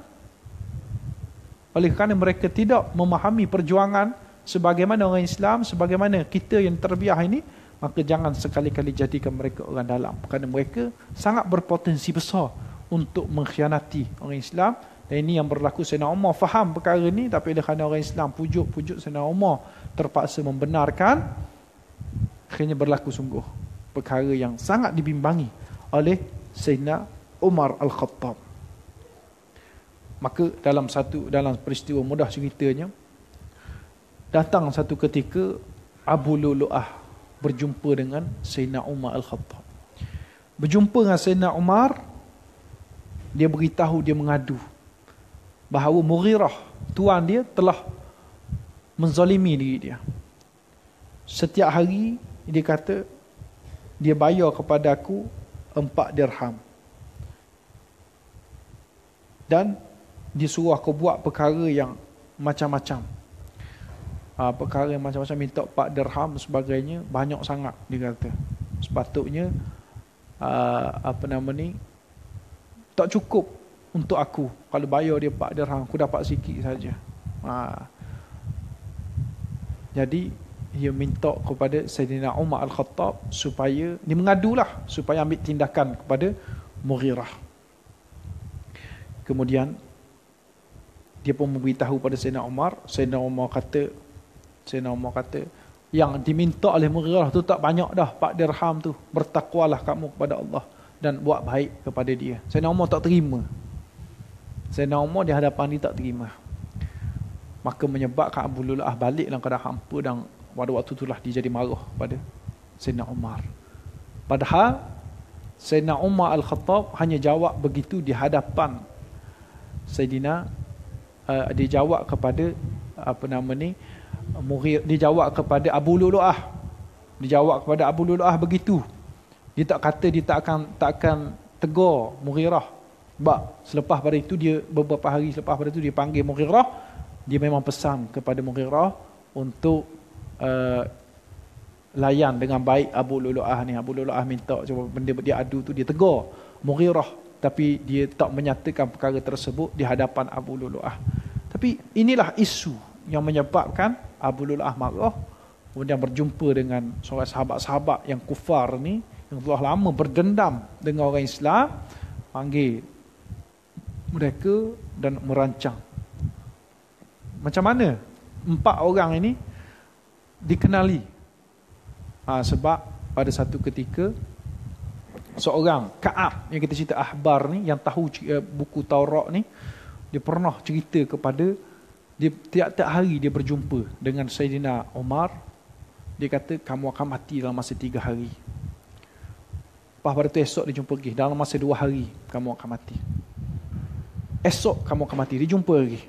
oleh kerana mereka tidak memahami perjuangan sebagaimana orang Islam, sebagaimana kita yang terbiah ini, maka jangan sekali-kali jadikan mereka orang dalam, kerana mereka sangat berpotensi besar untuk mengkhianati orang Islam. Dan ini yang berlaku. Sayyidina Umar faham perkara ini, tapi oleh kerana orang Islam pujuk-pujuk Sayyidina Umar, terpaksa membenarkan. Akhirnya berlaku sungguh perkara yang sangat dibimbangi oleh Sayyidina Umar Al-Khattab. Maka dalam peristiwa mudah ceritanya, datang satu ketika Abu Lu'lu'ah berjumpa dengan Sayyidina Umar Al-Khattab. Berjumpa dengan Sayyidina Umar, dia beritahu, dia mengadu bahawa Mughirah, tuan dia, telah menzalimi diri dia. Setiap hari dia kata, dia bayar kepada aku 4 dirham. Dan dia suruh aku buat perkara yang macam-macam. Perkara yang macam-macam, minta 4 dirham sebagainya, banyak sangat dia kata. Sepatutnya tak cukup untuk aku. Kalau bayar dia 4 dirham, aku dapat sikit saja. Jadi dia minta kepada Sayyidina Umar Al-Khattab supaya, dia mengadulah supaya ambil tindakan kepada Mughirah. Kemudian dia pun memberitahu pada Sayyidina Umar. Sayyidina Umar kata, yang diminta oleh Mughirah tu tak banyak dah, 4 dirham tu. Bertakwalah kamu kepada Allah. dan buat baik kepada dia. Sayyidina Umar tak terima. Sayyidina Umar di hadapan dia tak terima. Maka menyebabkan Abu Lulu'ah balik dalam keadaan hampa, dan pada waktu itulah dia jadi marah pada Sayyidina Umar. Padahal Sayyidina Umar Al-Khattab hanya jawab begitu di hadapan Sayyidina dia jawab kepada dia jawab kepada Abu Lulu'ah. Dia jawab kepada Abu Lulu'ah begitu. Dia tak kata, dia tak akan tegur Mughirah. Sebab selepas pada itu, dia beberapa hari selepas pada itu dia panggil Mughirah. Dia memang pesan kepada Mughirah untuk layan dengan baik Abu Lulu'ah ni. Abu Lulu'ah minta cuba benda dia adu tu, dia tegur Mughirah, tapi dia tak menyatakan perkara tersebut di hadapan Abu Lulu'ah. Tapi inilah isu yang menyebabkan Abu Lulu'ah marah, kemudian berjumpa dengan seorang sahabat-sahabat yang kufar ni, yang telah lama berdendam dengan orang Islam, panggil mereka dan merancang macam mana 4 orang ini dikenali. Sebab pada satu ketika seorang Ka'ab yang kita cerita ahbar ni, yang tahu buku Taurat ni, dia pernah cerita kepada dia, tiap-tiap hari dia berjumpa dengan Sayyidina Umar. Dia kata, kamu akan mati dalam masa 3 hari. Lepas pada tu esok dia jumpa lagi, dalam masa 2 hari kamu akan mati. Esok kamu akan mati, dia jumpa lagi.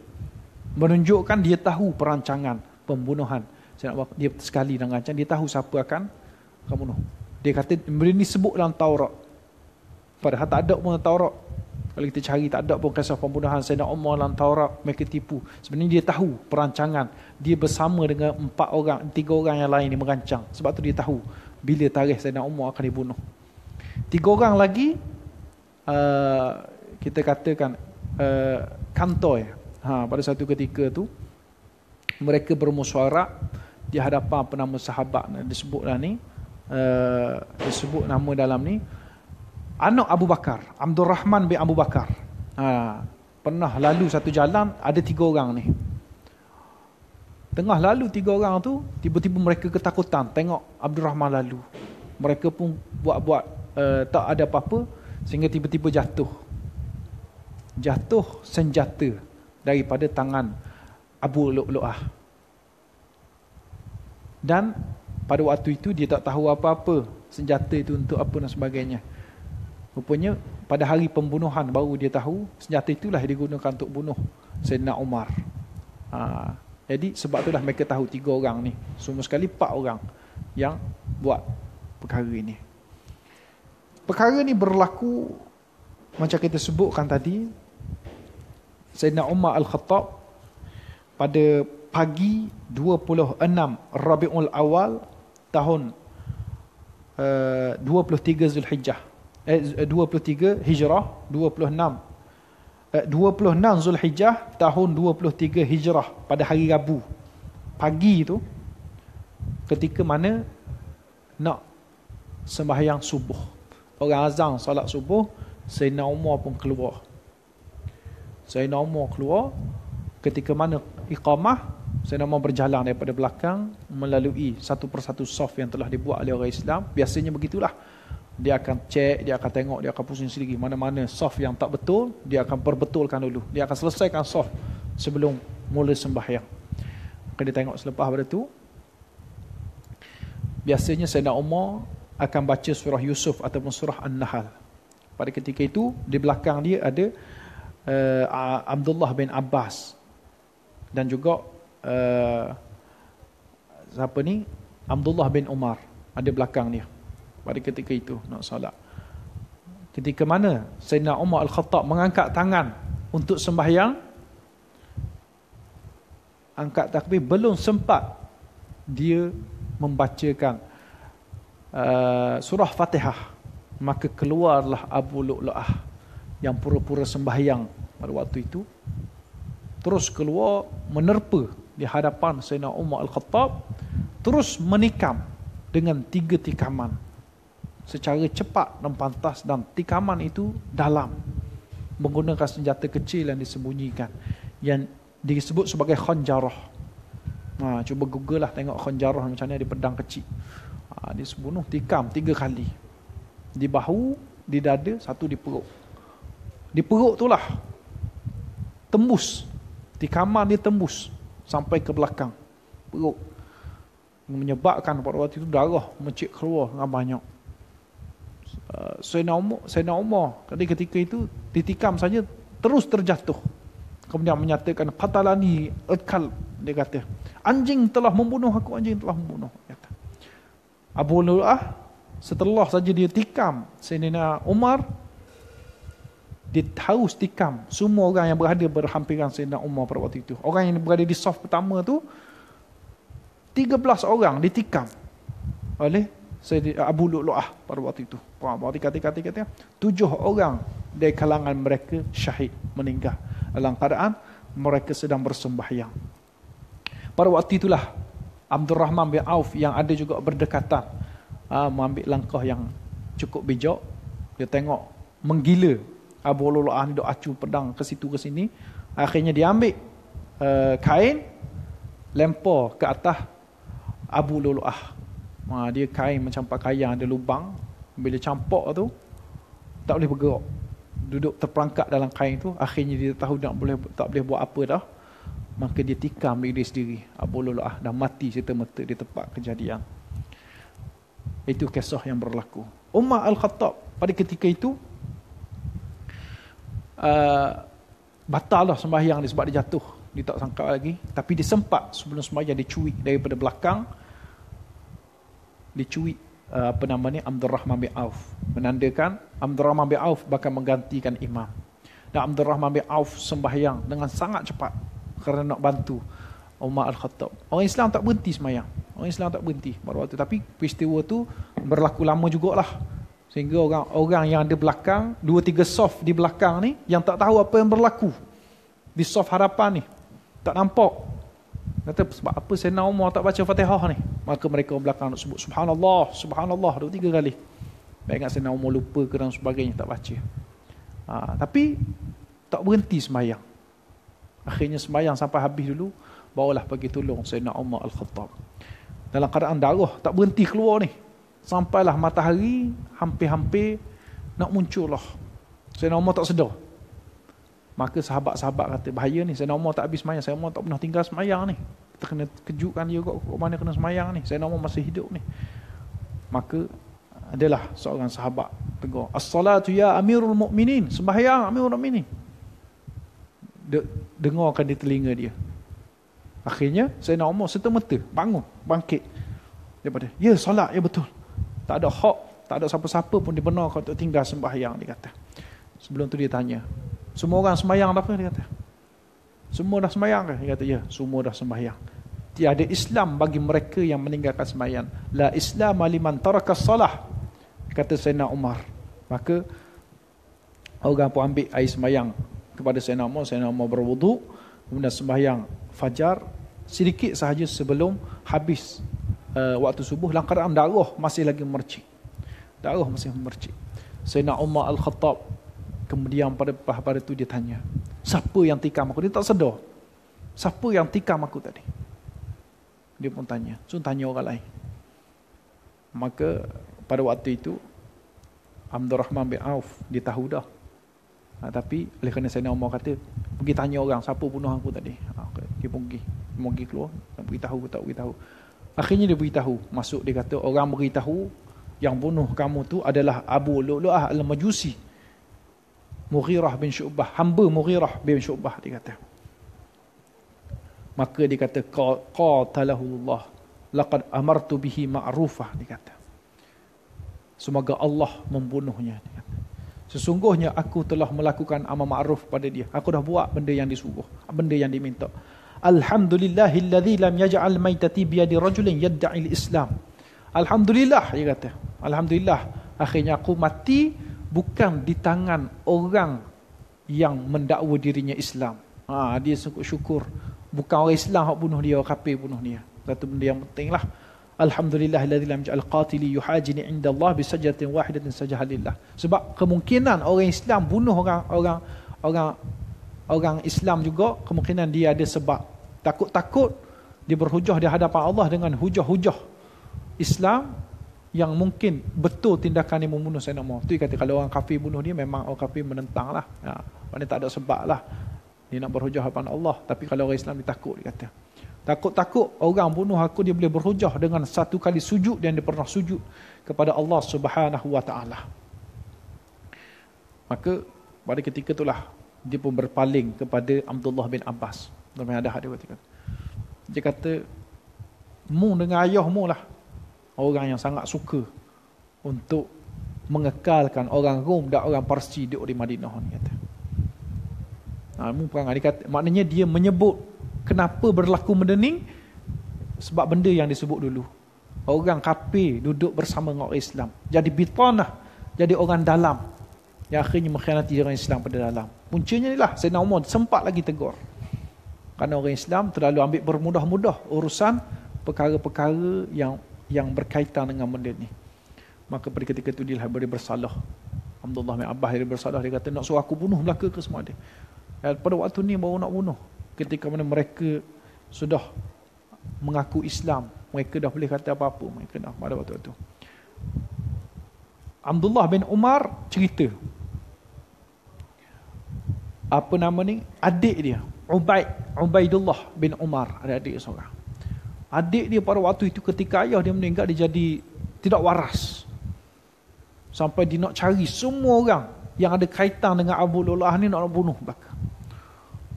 Menunjukkan dia tahu perancangan pembunuhan. Dia sekali dengan rancang, dia tahu siapa akan bunuh. Dia kata benda ni sebut dalam Taurat, padahal tak ada pun dalam Taurat. Kalau kita cari, tak ada pun kisah pembunuhan Sayyidina Umar dalam Taurat. Mereka tipu. Sebenarnya dia tahu perancangan. Dia bersama dengan 3 orang yang lain yang merancang. Sebab tu dia tahu bila tarikh Sayyidina Umar akan dibunuh. 3 orang lagi kita katakan kantoi. Pada satu ketika tu mereka bermusyawarah di hadapan sahabat disebutlah ni, disebut nama dalam ni anak Abu Bakar, Abdul Rahman bin Abu Bakar. Pernah lalu satu jalan, ada 3 orang ni. Tengah lalu 3 orang tu, tiba-tiba mereka ketakutan tengok Abdul Rahman lalu. Mereka pun buat-buat tak ada apa-apa, sehingga tiba-tiba jatuh senjata daripada tangan Abu Lu'lu'ah. Dan pada waktu itu dia tak tahu apa-apa senjata itu untuk apa dan sebagainya. Rupanya pada hari pembunuhan baru dia tahu senjata itulah digunakan untuk bunuh Sayyidina Umar. Jadi sebab itulah mereka tahu 3 orang ni. Semua sekali 4 orang yang buat perkara ini. Perkara ni berlaku macam kita sebutkan tadi. Sayyidina Umar Al-Khattab pada pagi 26 Rabiul Awal tahun 23 Zulhijjah, 23 Hijrah, 26 Zulhijjah tahun 23 Hijrah, pada hari Rabu pagi itu, ketika mana nak sembahyang subuh, orang azan solat subuh, Sayyidina Umar pun keluar. Sayyidina Umar keluar, ketika mana iqamah, Sayyidina Umar berjalan daripada belakang melalui satu persatu saf yang telah dibuat oleh orang Islam. Biasanya begitulah. Dia akan cek, dia akan tengok, dia akan pusing sendiri. Mana-mana saf yang tak betul, dia akan perbetulkan dulu. Dia akan selesaikan saf sebelum mula sembahyang. Maka dia tengok selepas pada tu, biasanya Sayyidina Umar akan baca surah Yusuf ataupun surah An-Nahl. Pada ketika itu, di belakang dia ada Abdullah bin Abbas dan juga siapa ni, Abdullah bin Umar ada belakang dia pada ketika itu nak salat. Ketika mana Sayyidina Umar Al-Khattab mengangkat tangan untuk sembahyang, angkat takbir, belum sempat dia membacakan surah Fatihah, maka keluarlah Abu Lu'lu'ah yang pura-pura sembahyang pada waktu itu, terus keluar menerpa di hadapan Sayyidina Umar Al-Khattab, terus menikam dengan 3 tikaman secara cepat dan pantas, dan tikaman itu dalam, menggunakan senjata kecil yang disembunyikan yang disebut sebagai khanjarah. Cuba google lah, tengok khanjarah macam mana, di pedang kecil. Dia bunuh, tikam 3 kali di bahu, di dada, satu di perut. Di perut itulah tembus, tikaman dia tembus sampai ke belakang perut, menyebabkan pada waktu itu darah mencik keluar dengan banyak. Sayyidina Umar ketika itu ditikam saja terus terjatuh, kemudian menyatakan qatalani al-kalb, dia kata anjing telah membunuh aku, anjing telah membunuh, kata. Abu Lu'ah setelah saja dia tikam Sayyidina Umar, dia harus tikam semua orang yang berada berhampiran Sayyidina Umar pada waktu itu. Orang yang berada di saf pertama tu 13 orang ditikam oleh Sayyidina Abu Lu'lu'ah pada waktu itu. Berarti kata-kata 7 orang dari kalangan mereka syahid, meninggal dalam keadaan mereka sedang bersembahyang. Pada waktu itulah Abdul Rahman bin Auf yang ada juga berdekatan mengambil langkah yang cukup bijak. Dia tengok menggila Abu Lu'lu'ah ni duk acu pedang ke situ ke sini. Akhirnya dia ambil kain, lempar ke atas Abu Lu'lu'ah. Dia kain macam pakaian, ada lubang. Bila campak tu tak boleh bergerak, duduk terperangkap dalam kain tu. Akhirnya dia tahu tak boleh buat apa dah, maka dia tikam diri sendiri. Abu Lu'lu'ah dah mati serta-merta di tempat kejadian. Itu kisah yang berlaku. Umar Al-Khattab pada ketika itu batal lah sembahyang dia sebab dia jatuh, dia tak sangka lagi. Tapi dia sempat sebelum sembahyang dia cuik daripada belakang, dicuik Abdul Rahman bin Auf, menandakan Abdul Rahman bin Auf bakal menggantikan imam. Dan Abdul Rahman bin Auf sembahyang dengan sangat cepat kerana nak bantu Umar Al-Khattab. Orang Islam tak berhenti sembahyang, orang Islam tak berhenti pada waktu. Tapi peristiwa tu berlaku lama jugalah, sehingga orang-orang yang ada belakang, 2-3 saf di belakang ni, yang tak tahu apa yang berlaku di saf hadapan ni, tak nampak. Kata sebab apa Sayyidina Umar tak baca Fatihah ni? Maka mereka belakang nak sebut subhanallah, subhanallah 2-3 kali. Baik ingat Sayyidina Umar lupa ke dan sebagainya, tak baca. Tapi tak berhenti sembahyang. Akhirnya sembahyang sampai habis dulu, barulah bagi tolong Sayyidina Umar Al-Khattab. Dalam keadaan darah tak berhenti keluar ni, sampailah matahari hampir-hampir nak muncul lah. Sayyidina Umar tak sedar. Maka sahabat-sahabat kata, bahaya ni, Sayyidina Umar tak habis semayang, Sayyidina Umar tak pernah tinggal semayang ni. Kita kena kejutkan dia kok mana kena semayang ni, Sayyidina Umar masih hidup ni. Maka adalah seorang sahabat tegur, as-salatu ya amirul mu'minin, sembahyang amirul mu'minin. Dengarkan di telinga dia. Akhirnya Sayyidina Umar serta-merta bangun, bangkit daripada, ya solat, ya betul. Tak ada hak, tak ada siapa-siapa pun dibenarkan untuk tinggal sembahyang, dia kata. Sebelum tu dia tanya, semua orang sembahyang dah apa? Dia kata, semua dah sembahyang ke? Dia kata, ya, semua dah sembahyang. Tiada Islam bagi mereka yang meninggalkan sembahyang. La Islam liman taraka salah, kata Sayyidina Umar. Maka orang pun ambil air sembahyang kepada Sayyidina Umar. Sayyidina Umar berwuduk, kemudian sembahyang fajar sedikit sahaja sebelum habis waktu subuh, dalam keadaan darah masih lagi memercik. Darah masih memercik. Sayyidina Umar Al-Khattab kemudian pada tu dia tanya, siapa yang tikam aku? Dia tak sedar, siapa yang tikam aku tadi? Dia pun tanya, tanya orang lain. Maka pada waktu itu Abdul Rahman bin Auf dia tahu dah. Tapi oleh kerana Sayyidina Umar kata, pergi tanya orang siapa bunuh aku tadi. Dia pergi keluar dan beritahu ke tak beritahu. Akhirnya dia beritahu, masuk dia kata, orang beritahu yang bunuh kamu tu adalah Abu Lu'lu'ah Al-Majusi, Mughirah bin Syu'bah, hamba Mughirah bin Syu'bah, dia kata. Maka dia kata, qatalahullah laqad amartu bihi ma'rufah, dia kata. Semoga Allah membunuhnya, dia kata. Sesungguhnya aku telah melakukan amal ma'ruf pada dia. Aku dah buat benda yang disuruh, benda yang diminta. Alhamdulillahilladzi lam yaj'al maitati biyadi rajulin yad'il Islam. Alhamdulillah, dia kata. Alhamdulillah, akhirnya aku mati bukan di tangan orang yang mendakwa dirinya Islam. Dia syukur bukan orang Islam yang bunuh dia, orang kafir bunuh dia. Satu benda yang pentinglah. Alhamdulillahilladzi lam yaj'al qatili yuhajini 'inda Allah bi sajdatin wahidatin sajaha lillah. Sebab kemungkinan orang Islam bunuh orang Islam juga, kemungkinan dia ada sebab. Takut-takut dia berhujah di hadapan Allah dengan hujah-hujah Islam yang mungkin betul tindakan dia membunuh Sayyidina Umar. Tu dia kata kalau orang kafir bunuh dia, memang orang kafir menentang lah. Maknanya tak ada sebab lah. Dia nak berhujah kepada Allah. Tapi kalau orang Islam dia takut, dia kata. Takut-takut orang bunuh aku, dia boleh berhujah dengan satu kali sujud dan dia pernah sujud kepada Allah Subhanahu wa ta'ala. Maka pada ketika itulah dia pun berpaling kepada Abdullah bin Abbas. Dalam hadis dia kata. Dia kata, mu dengan ayahmu lah orang yang sangat suka untuk mengekalkan orang Rom dan orang Parsi duduk di Madinah ni, kata. Mu perangai, dia kata, maknanya dia menyebut kenapa berlaku mendening, sebab benda yang disebut dulu. Orang kafir duduk bersama dengan orang Islam, jadi bitanah, jadi orang dalam yang akhirnya mengkhianati orang Islam pada dalam. Puncanya ni lah Sayyidina Umar sempat lagi tegur, kerana orang Islam terlalu ambil bermudah-mudah urusan perkara-perkara yang berkaitan dengan benda ni. Maka pada ketika itu dia beri bersalah. Abdullah bin Abbas dia bersalah, dia kata nak suruh aku bunuh Melaka ke semua dia. Pada waktu ni baru nak bunuh. Ketika mana mereka sudah mengaku Islam, mereka dah boleh kata apa-apa mereka dah pada waktu itu. Abdullah bin Umar cerita, apa nama ni, adik dia Ubaidullah bin Umar, ada adik seorang. Adik dia pada waktu itu ketika ayah dia meninggal, dia jadi tidak waras. Sampai dia nak cari semua orang yang ada kaitan dengan Abu Lu'lu'ah ni nak bunuh belaka.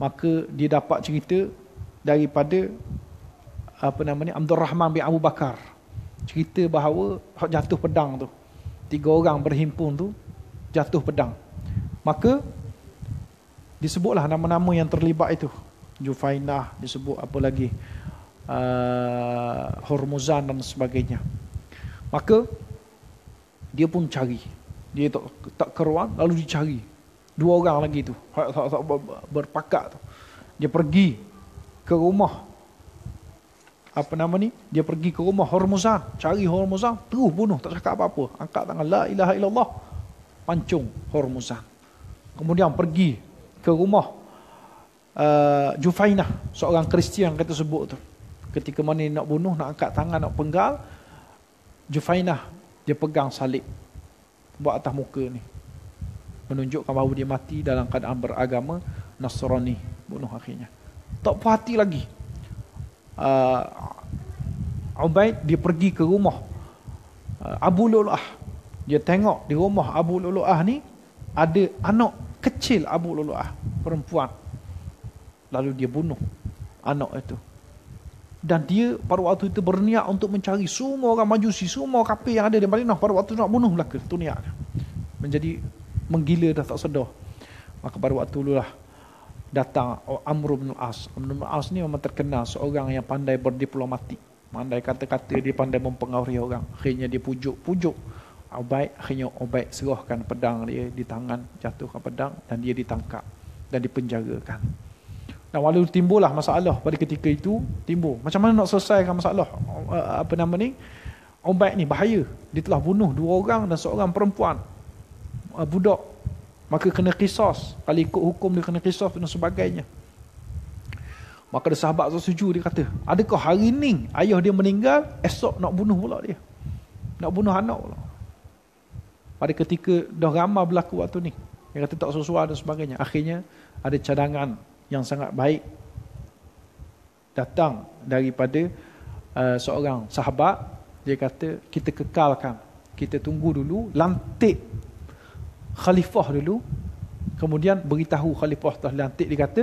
Maka dia dapat cerita daripada apa nama ni, Abdul Rahman bin Abu Bakar. Cerita bahawa jatuh pedang tu, 3 orang berhimpun tu jatuh pedang. Maka disebutlah nama-nama yang terlibat itu. Jufainah, disebut apa lagi, Hormuzan dan sebagainya. Maka dia pun cari, dia tak keruan, lalu dicari 2 orang lagi tu berpakat tu. Dia pergi ke rumah apa nama ni, dia pergi ke rumah Hormuzan, cari Hormuzan, terus bunuh, tak cakap apa-apa, angkat tangan la ilaha illallah, pancung Hormuzan. Kemudian pergi ke rumah Jufainah, seorang Kristian kata sebut tu. Ketika mana nak bunuh, nak angkat tangan, nak penggal, Jufainah dia pegang salib buat atas muka ni, menunjukkan bahawa dia mati dalam keadaan beragama Nasrani. Bunuh akhirnya. Tak puas hati lagi, Ubaid dia pergi ke rumah Abu Lu'lu'ah. Dia tengok di rumah Abu Lu'lu'ah ni ada anak kecil Abu Lu'lu'ah, perempuan. Lalu dia bunuh anak itu. Dan dia pada waktu itu berniat untuk mencari semua orang Majusi, semua kafir yang ada di Madinah pada waktu nak bunuh Melaka. Itu niat. Menjadi menggila dah tak sedar. Maka pada waktu itulah datang Amr bin As. Amr bin As ni memang terkenal seorang yang pandai berdiplomatik, pandai kata-kata, dia pandai mempengaruhi orang. Akhirnya dia pujuk Ubaid. Akhirnya Ubaid serahkan pedang dia di tangan, jatuhkan pedang dan dia ditangkap dan dipenjarakan. Dan walau timbullah masalah pada ketika itu, timbul macam mana nak selesaikan masalah apa nama ni, Ubaid ni bahaya, dia telah bunuh 2 orang dan seorang perempuan, budak. Maka kena qisas, kalau ikut hukum dia kena qisas dan sebagainya. Maka ada sahabat setuju, dia kata, adakah hari ni ayah dia meninggal, esok nak bunuh pula dia, nak bunuh anak pula. Pada ketika dah ramai berlaku waktu ni, dia kata tak sesuai dan sebagainya. Akhirnya ada cadangan yang sangat baik datang daripada seorang sahabat. Dia kata, kita kekalkan, kita tunggu dulu, lantik khalifah dulu, kemudian beritahu khalifah telah lantik. Dia kata,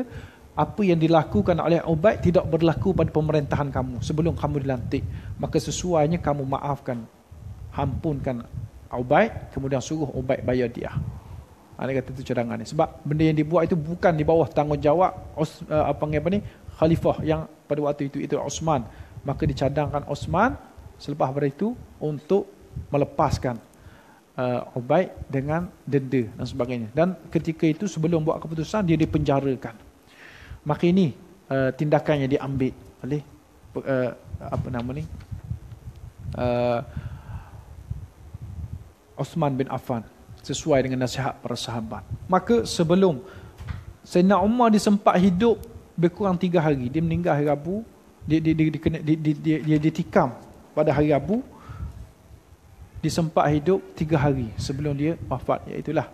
apa yang dilakukan oleh Ubaid tidak berlaku pada pemerintahan kamu sebelum kamu dilantik, maka sesuainya kamu maafkan, ampunkan Ubaid, kemudian suruh Ubaid bayar dia. Dia kata itu cadangan ni. Sebab benda yang dibuat itu bukan di bawah tanggungjawab khalifah yang pada waktu itu Osman. Maka dicadangkan Osman selepas pada itu untuk melepaskan Ubaid dengan denda dan sebagainya. Dan ketika itu sebelum buat keputusan, dia dipenjarakan. Maka ini tindakan yang diambil oleh Osman bin Affan sesuai dengan nasihat para sahabat. Maka sebelum Sayyidina Umar disempat hidup berkurang 3 hari, dia meninggal hari Rabu, dia ditikam pada hari Rabu. disempat hidup 3 hari sebelum dia wafat. Iaitulah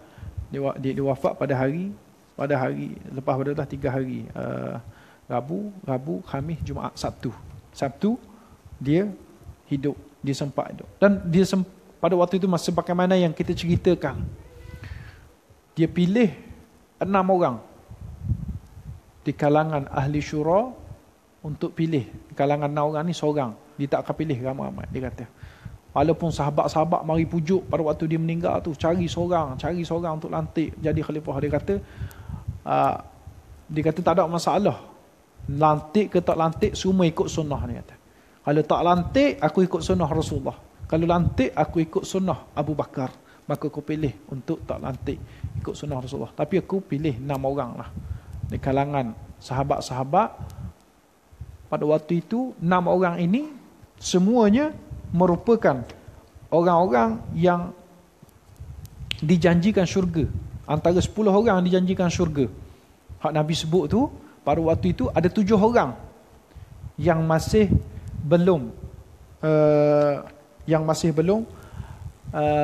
dia wafat pada hari lepas pada 3 hari, Rabu, Khamis, Jumaat, Sabtu dia hidup, dia sempat hidup. Dan pada waktu itu masa bagaimana yang kita ceritakan, dia pilih 6 orang di kalangan ahli syura untuk pilih. Di kalangan 6 orang ni seorang, dia tak akan pilih ramai-ramai, dia kata. Walaupun sahabat-sahabat mari pujuk pada waktu dia meninggal tu, cari seorang untuk lantik jadi khalifah. Dia kata tak ada masalah, lantik ke tak lantik semua ikut sunnah, dia kata. Kalau tak lantik aku ikut sunnah Rasulullah, kalau lantik aku ikut sunnah Abu Bakar, maka aku pilih untuk tak lantik, ikut sunnah Rasulullah. Tapi aku pilih 6 orang lah di kalangan sahabat-sahabat. Pada waktu itu 6 orang ini semuanya merupakan orang-orang yang dijanjikan syurga. Antara 10 orang dijanjikan syurga, hak Nabi sebut tu, pada waktu itu ada 7 orang yang masih belum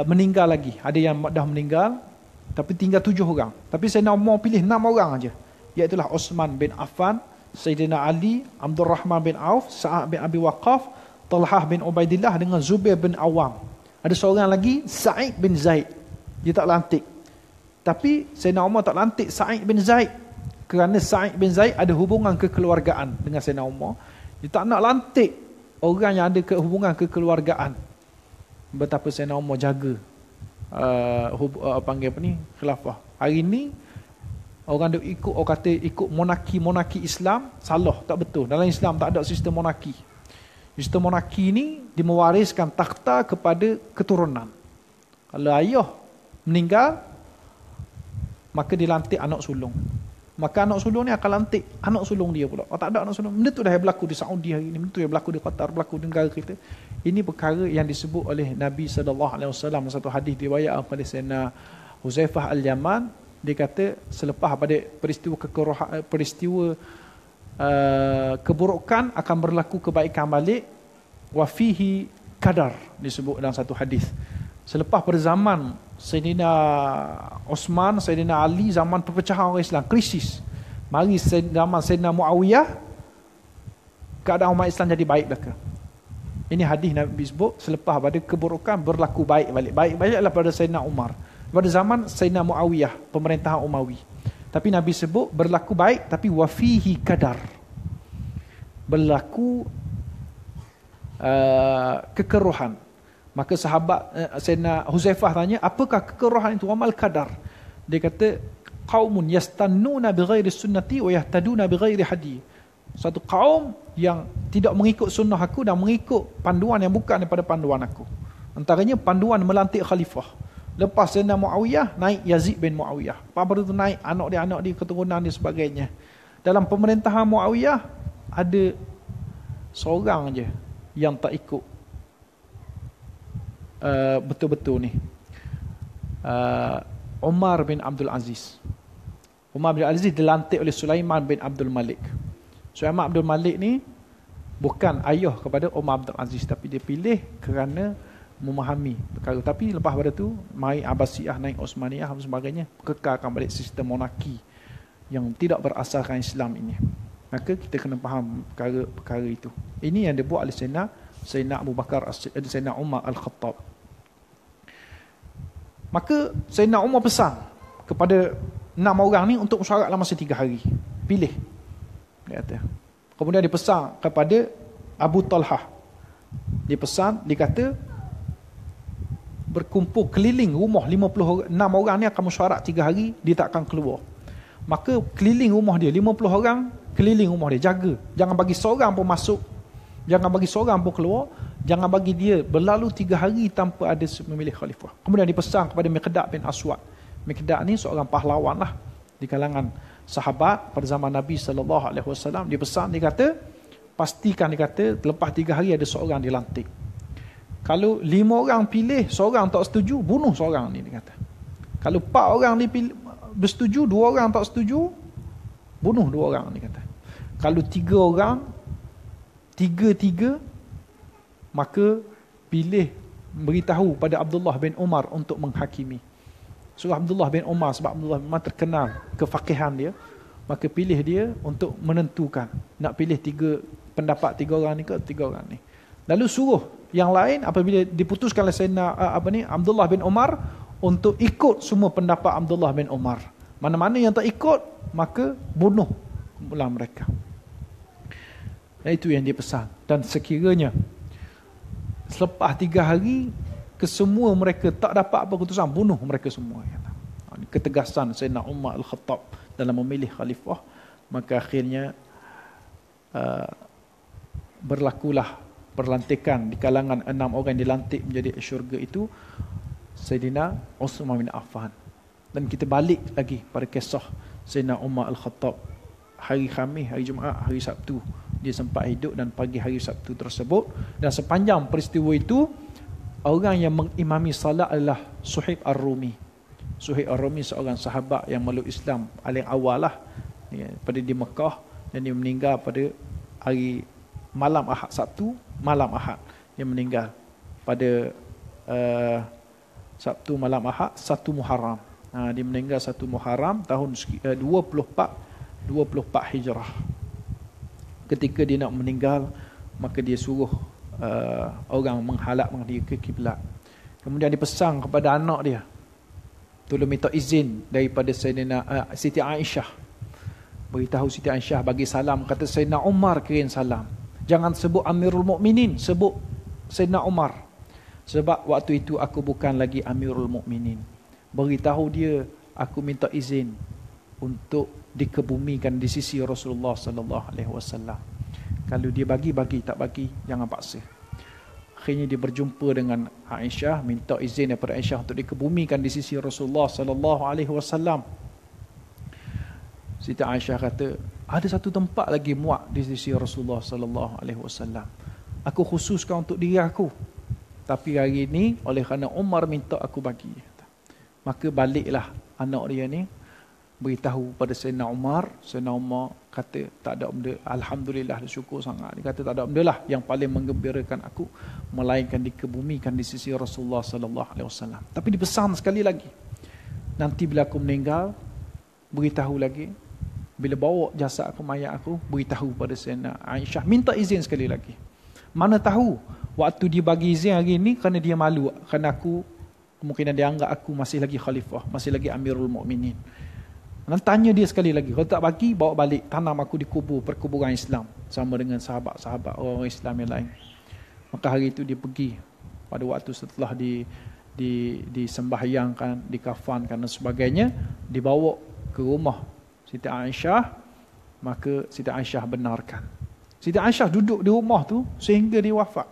meninggal lagi. Ada yang dah meninggal, tapi tinggal 7 orang. Tapi saya nak mau pilih 6 orang aja, iaitulah Osman bin Affan, Sayyidina Ali, Abdul Rahman bin Auf, Sa'ad bin Abi Waqqaf, Talhah bin Ubaidillah dengan Zubair bin Awam. Ada seorang lagi, Sa'id bin Zaid. Dia tak lantik. Tapi Sayyidina Umar tak lantik Sa'id bin Zaid kerana Sa'id bin Zaid ada hubungan kekeluargaan dengan Sayyidina Umar. Dia tak nak lantik orang yang ada hubungan kekeluargaan. Betapa Sayyidina Umar jaga khilafah. Hari ni orang duk ikut, orang kata ikut monarki Islam, salah, tak betul. Dalam Islam tak ada sistem monarki. Sistem monarki ni dimewariskan takhta kepada keturunan. Kalau ayah meninggal, maka dilantik anak sulung. Maka anak sulung ni akan lantik anak sulung dia pula. Tak ada anak sulung. Benda tu dah berlaku di Saudi hari ni, benda tu yang berlaku di Qatar, berlaku di negara kita. Ini perkara yang disebut oleh Nabi SAW dalam satu hadis riwayat pada Sayyidina Huzaifah Al-Yaman. Dia kata selepas pada peristiwa keburukan akan berlaku kebaikan balik. Wa fihi qadar, disebut dalam satu hadis. Selepas pada zaman Sayyidina Osman, Sayyidina Ali, zaman perpecahan orang Islam, krisis. Mari zaman Sayyidina Muawiyah, keadaan umat Islam jadi baik belaka. Ini hadis Nabi sebut, selepas pada keburukan berlaku baik balik. Baik baliklah pada Sayyidina Umar. Pada zaman Sayyidina Muawiyah, pemerintahan Umawi. Tapi Nabi sebut berlaku baik, tapi wafihi qadar. Berlaku kekeruhan. Maka sahabat Sayyidina Huzaifah tanya, apakah kekeruhan itu? Wamal qadar. Dia kata, qaumun yastannuna bighairi sunnati wa yahtaduna bighairi hadi. Satu kaum yang tidak mengikut sunnah aku dan mengikut panduan yang bukan daripada panduan aku. Antaranya panduan melantik khalifah. Lepas Sayyidina Muawiyah, naik Yazid bin Muawiyah. Lepas itu naik anak dia, keturunan dia sebagainya. Dalam pemerintahan Muawiyah, ada seorang je yang tak ikut betul-betul ni. Umar bin Abdul Aziz. Umar bin Abdul Aziz dilantik oleh Sulaiman bin Abdul Malik. Sulaiman Abdul Malik ni bukan ayah kepada Umar Abdul Aziz, tapi dia pilih kerana memahami perkara. Tapi lepas pada tu, mai Abbasiyah, naik Osmaniyah dan sebagainya, kekalkan balik sistem monarki yang tidak berasaskan Islam ini. Maka kita kena faham perkara itu. Ini yang dibuat oleh Sayyidina Abu Bakar, Sayyidina Umar Al-Khattab. Maka Sayyidina Umar pesan kepada 6 orang ni untuk mesyuarat dalam masa 3 hari. Pilih. Dia kata. Kemudian dia pesan kepada Abu Talhah. Dia pesan, dia kata, berkumpul keliling rumah 56 orang ni akan mesyuarat 3 hari, dia tak akan keluar. Maka keliling rumah dia, 50 orang keliling rumah dia, jaga. Jangan bagi seorang pun masuk, jangan bagi seorang pun keluar, jangan bagi dia berlalu 3 hari tanpa ada memilih khalifah. Kemudian dipesan kepada Miqdad bin Aswad. Miqdad ni seorang pahlawan lah di kalangan sahabat pada zaman Nabi SAW. Dia pesan, dia kata, pastikan, dia kata, lepas 3 hari ada seorang dilantik. Kalau 5 orang pilih, seorang tak setuju, bunuh seorang ni, dia kata. Kalau 4 orang dipilih, bersetuju, 2 orang tak setuju, bunuh 2 orang, dia kata. Kalau 3 orang, 3-3, maka pilih beritahu pada Abdullah bin Umar untuk menghakimi. Suruh Abdullah bin Umar, sebab Abdullah bin Umar terkenal kefakihan dia, maka pilih dia untuk menentukan. Nak pilih pendapat tiga orang ni ke tiga orang ni. Lalu suruh yang lain apabila diputuskan oleh Sayyidina Abdullah bin Umar untuk ikut semua pendapat Abdullah bin Umar. Mana-mana yang tak ikut, maka bunuhlah mereka. Dan itu yang dia pesan. Dan sekiranya selepas 3 hari, kesemua mereka tak dapat apa keputusan, bunuh mereka semua. Ketegasan Sayyidina Umar Al-Khattab dalam memilih khalifah. Maka akhirnya berlakulah perlantikan di kalangan 6 orang yang dilantik menjadi syurga itu, Sayyidina Uthman bin Affan. Dan kita balik lagi pada kisah Sayyidina Umar Al-Khattab. Hari Khamis, hari Jumaat, hari Sabtu dia sempat hidup, dan pagi hari Sabtu tersebut. Dan sepanjang peristiwa itu, orang yang mengimami salat adalah Suhaib Ar-Rumi. Suhaib Ar-Rumi seorang sahabat yang meluk Islam paling awal lah, pada di Mekah, dan dia meninggal pada hari malam Ahad, Sabtu malam Ahad dia meninggal pada Sabtu malam Ahad 1 Muharram. Dia meninggal 1 Muharram tahun 24 Hijrah. Ketika dia nak meninggal, maka dia suruh orang menghadap dia ke kiblat. Kemudian dia pesan kepada anak dia, tolong minta izin daripada Siti Aisyah. Beritahu Siti Aisyah bagi salam, kata Sayyidina Umar kirim salam. Jangan sebut Amirul Mukminin, sebut Sayyidina Umar. Sebab waktu itu aku bukan lagi Amirul Mukminin. Beritahu dia, aku minta izin untuk dikebumikan di sisi Rasulullah sallallahu alaihi wasallam. Kalau dia bagi, tak bagi, jangan paksa. Akhirnya dia berjumpa dengan Aisyah, minta izin daripada Aisyah untuk dikebumikan di sisi Rasulullah sallallahu alaihi wasallam. Siti Aisyah kata, ada satu tempat lagi muat di sisi Rasulullah sallallahu alaihi wasallam. Aku khususkan untuk diri aku. Tapi hari ini oleh kerana Umar minta aku bagi. Maka baliklah anak dia ni beritahu pada Sayyidina Umar. Sayyidina Umar kata, tak ada benda, alhamdulillah, syukur sangat. Dia kata tak ada benda lah yang paling menggembirakan aku melainkan dikebumikan di sisi Rasulullah sallallahu alaihi wasallam. Tapi dipesan sekali lagi, nanti bila aku meninggal, beritahu lagi, bila bawa jasad aku, mayat aku, beritahu pada Sayyidina Aisyah, minta izin sekali lagi. Mana tahu waktu dia bagi izin hari ini kerana dia malu, kerana aku kemungkinan dia anggap aku masih lagi khalifah, masih lagi Amirul Mukminin. Dan tanya dia sekali lagi, kalau tak bagi, bawa balik, tanam aku di perkuburan Islam sama dengan sahabat-sahabat orang Islam yang lain. Maka hari itu dia pergi, pada waktu setelah disembahyangkan, dikafankan dan sebagainya, dibawa ke rumah Siti Aisyah. Maka Siti Aisyah benarkan. Siti Aisyah duduk di rumah tu sehingga dia wafat.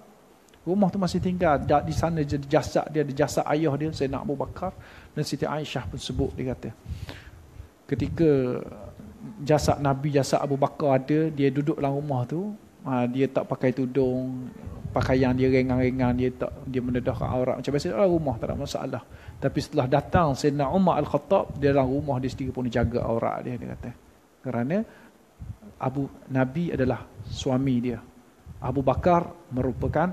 Rumah tu masih tinggal, di sana jadi jasad dia, di jasad ayah dia Sayyidina Abu Bakar, dan Siti Aisyah pun sebut, dia kata ketika jasad Nabi, jasad Abu Bakar ada, dia duduk dalam rumah tu, dia tak pakai tudung, pakaian dia ringan-ringan, dia mendedahkan aurat macam biasa dalam rumah, tak ada masalah. Tapi setelah datang Sayyidina Umar Al-Khattab, dia dalam rumah dia sendiri pun jaga aurat dia kata. Kerana Nabi adalah suami dia, Abu Bakar merupakan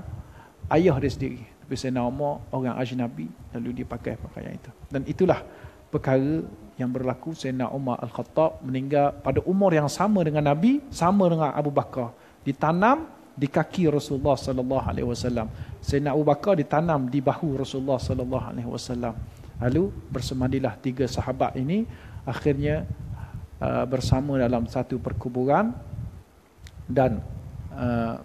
ayah dia sendiri. Tapi Sayyidina Umar orang ajnabi, lalu dia pakai pakaian itu. Dan itulah perkara yang berlaku. Sayyidina Umar Al-Khattab meninggal pada umur yang sama dengan Nabi, sama dengan Abu Bakar. Ditanam di kaki Rasulullah sallallahu alaihi wasallam. Sayyidina Abu Bakar ditanam di bahu Rasulullah sallallahu alaihi wasallam. Lalu bersemadilah 3 sahabat ini akhirnya bersama dalam satu perkuburan dan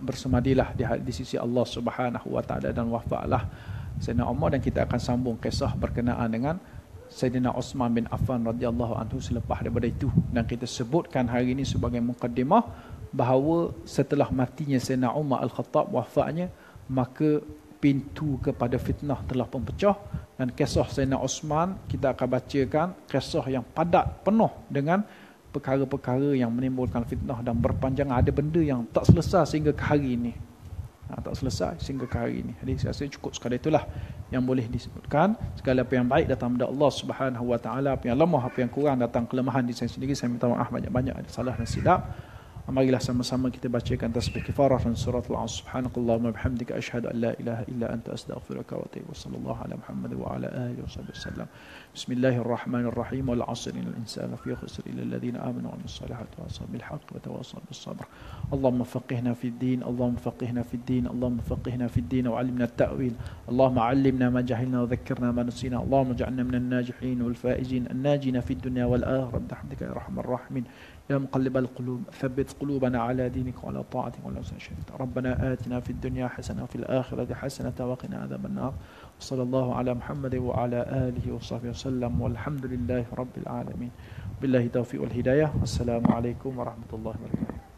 bersemadilah di sisi Allah Subhanahu wa taala, dan wafatlah Sayyidina Umar. Dan kita akan sambung kisah berkenaan dengan Sayyidina Uthman bin Affan radhiyallahu anhu selepas daripada itu. Dan kita sebutkan hari ini sebagai mukaddimah bahawa setelah matinya Sayyidina Umar Al-Khattab, wafatnya, maka pintu kepada fitnah telah pun pecah. Dan kisah Sayyidina Uthman kita akan bacakan, kisah yang padat penuh dengan perkara-perkara yang menimbulkan fitnah dan berpanjangan. Ada benda yang tak selesai sehingga ke hari ini. Tak selesai sehingga ke hari ini. Jadi saya rasa cukup sekadar itulah yang boleh disebutkan. Segala apa yang baik datang dari Allah Subhanahu wa taala, apa yang lemah, apa yang kurang datang kelemahan di saya sendiri. Saya minta maaf banyak-banyak ada salah dan silap. Marilah sama-sama kita bacakan tasbih kifarah dan surat Al-Asr. Subhanakallahumma bihamdika asyhadu an la ilaha illa anta astaghfiruka wa atubu. Sallallahu ala Muhammad wa ala alihi wasallam. Bismillahirrahmanirrahim. Wal 'asri innal insana fi khusr illa alladhina amanu wa 'amilus salihati wa tawasaw bil haqqi wa tawasaw bis sabr. Allahumma faqihna fid din, Allahumma faqihna fid din, Allahumma faqihna fid din wa 'allimna at-ta'wil. Allahumma 'allimna ma jahilna wa dhakkirna ma nasina. Allahumma ij'alna minan najihin wal faizin an-najina fid dunya wal akhirah bi ya arhamar rahimin. يا مقلب القلوب ثبت قلوبنا على دينك وعلى طاعتك وعلى شريعتك. ربنا آتنا في الدنيا حسنة وفي الآخرة حسنة وقنا عذاب النار. وصلى الله على محمد وعلى آله وصحبه وسلم والحمد لله رب العالمين. بالله التوفيق والهداية. والسلام عليكم ورحمة الله وبركاته.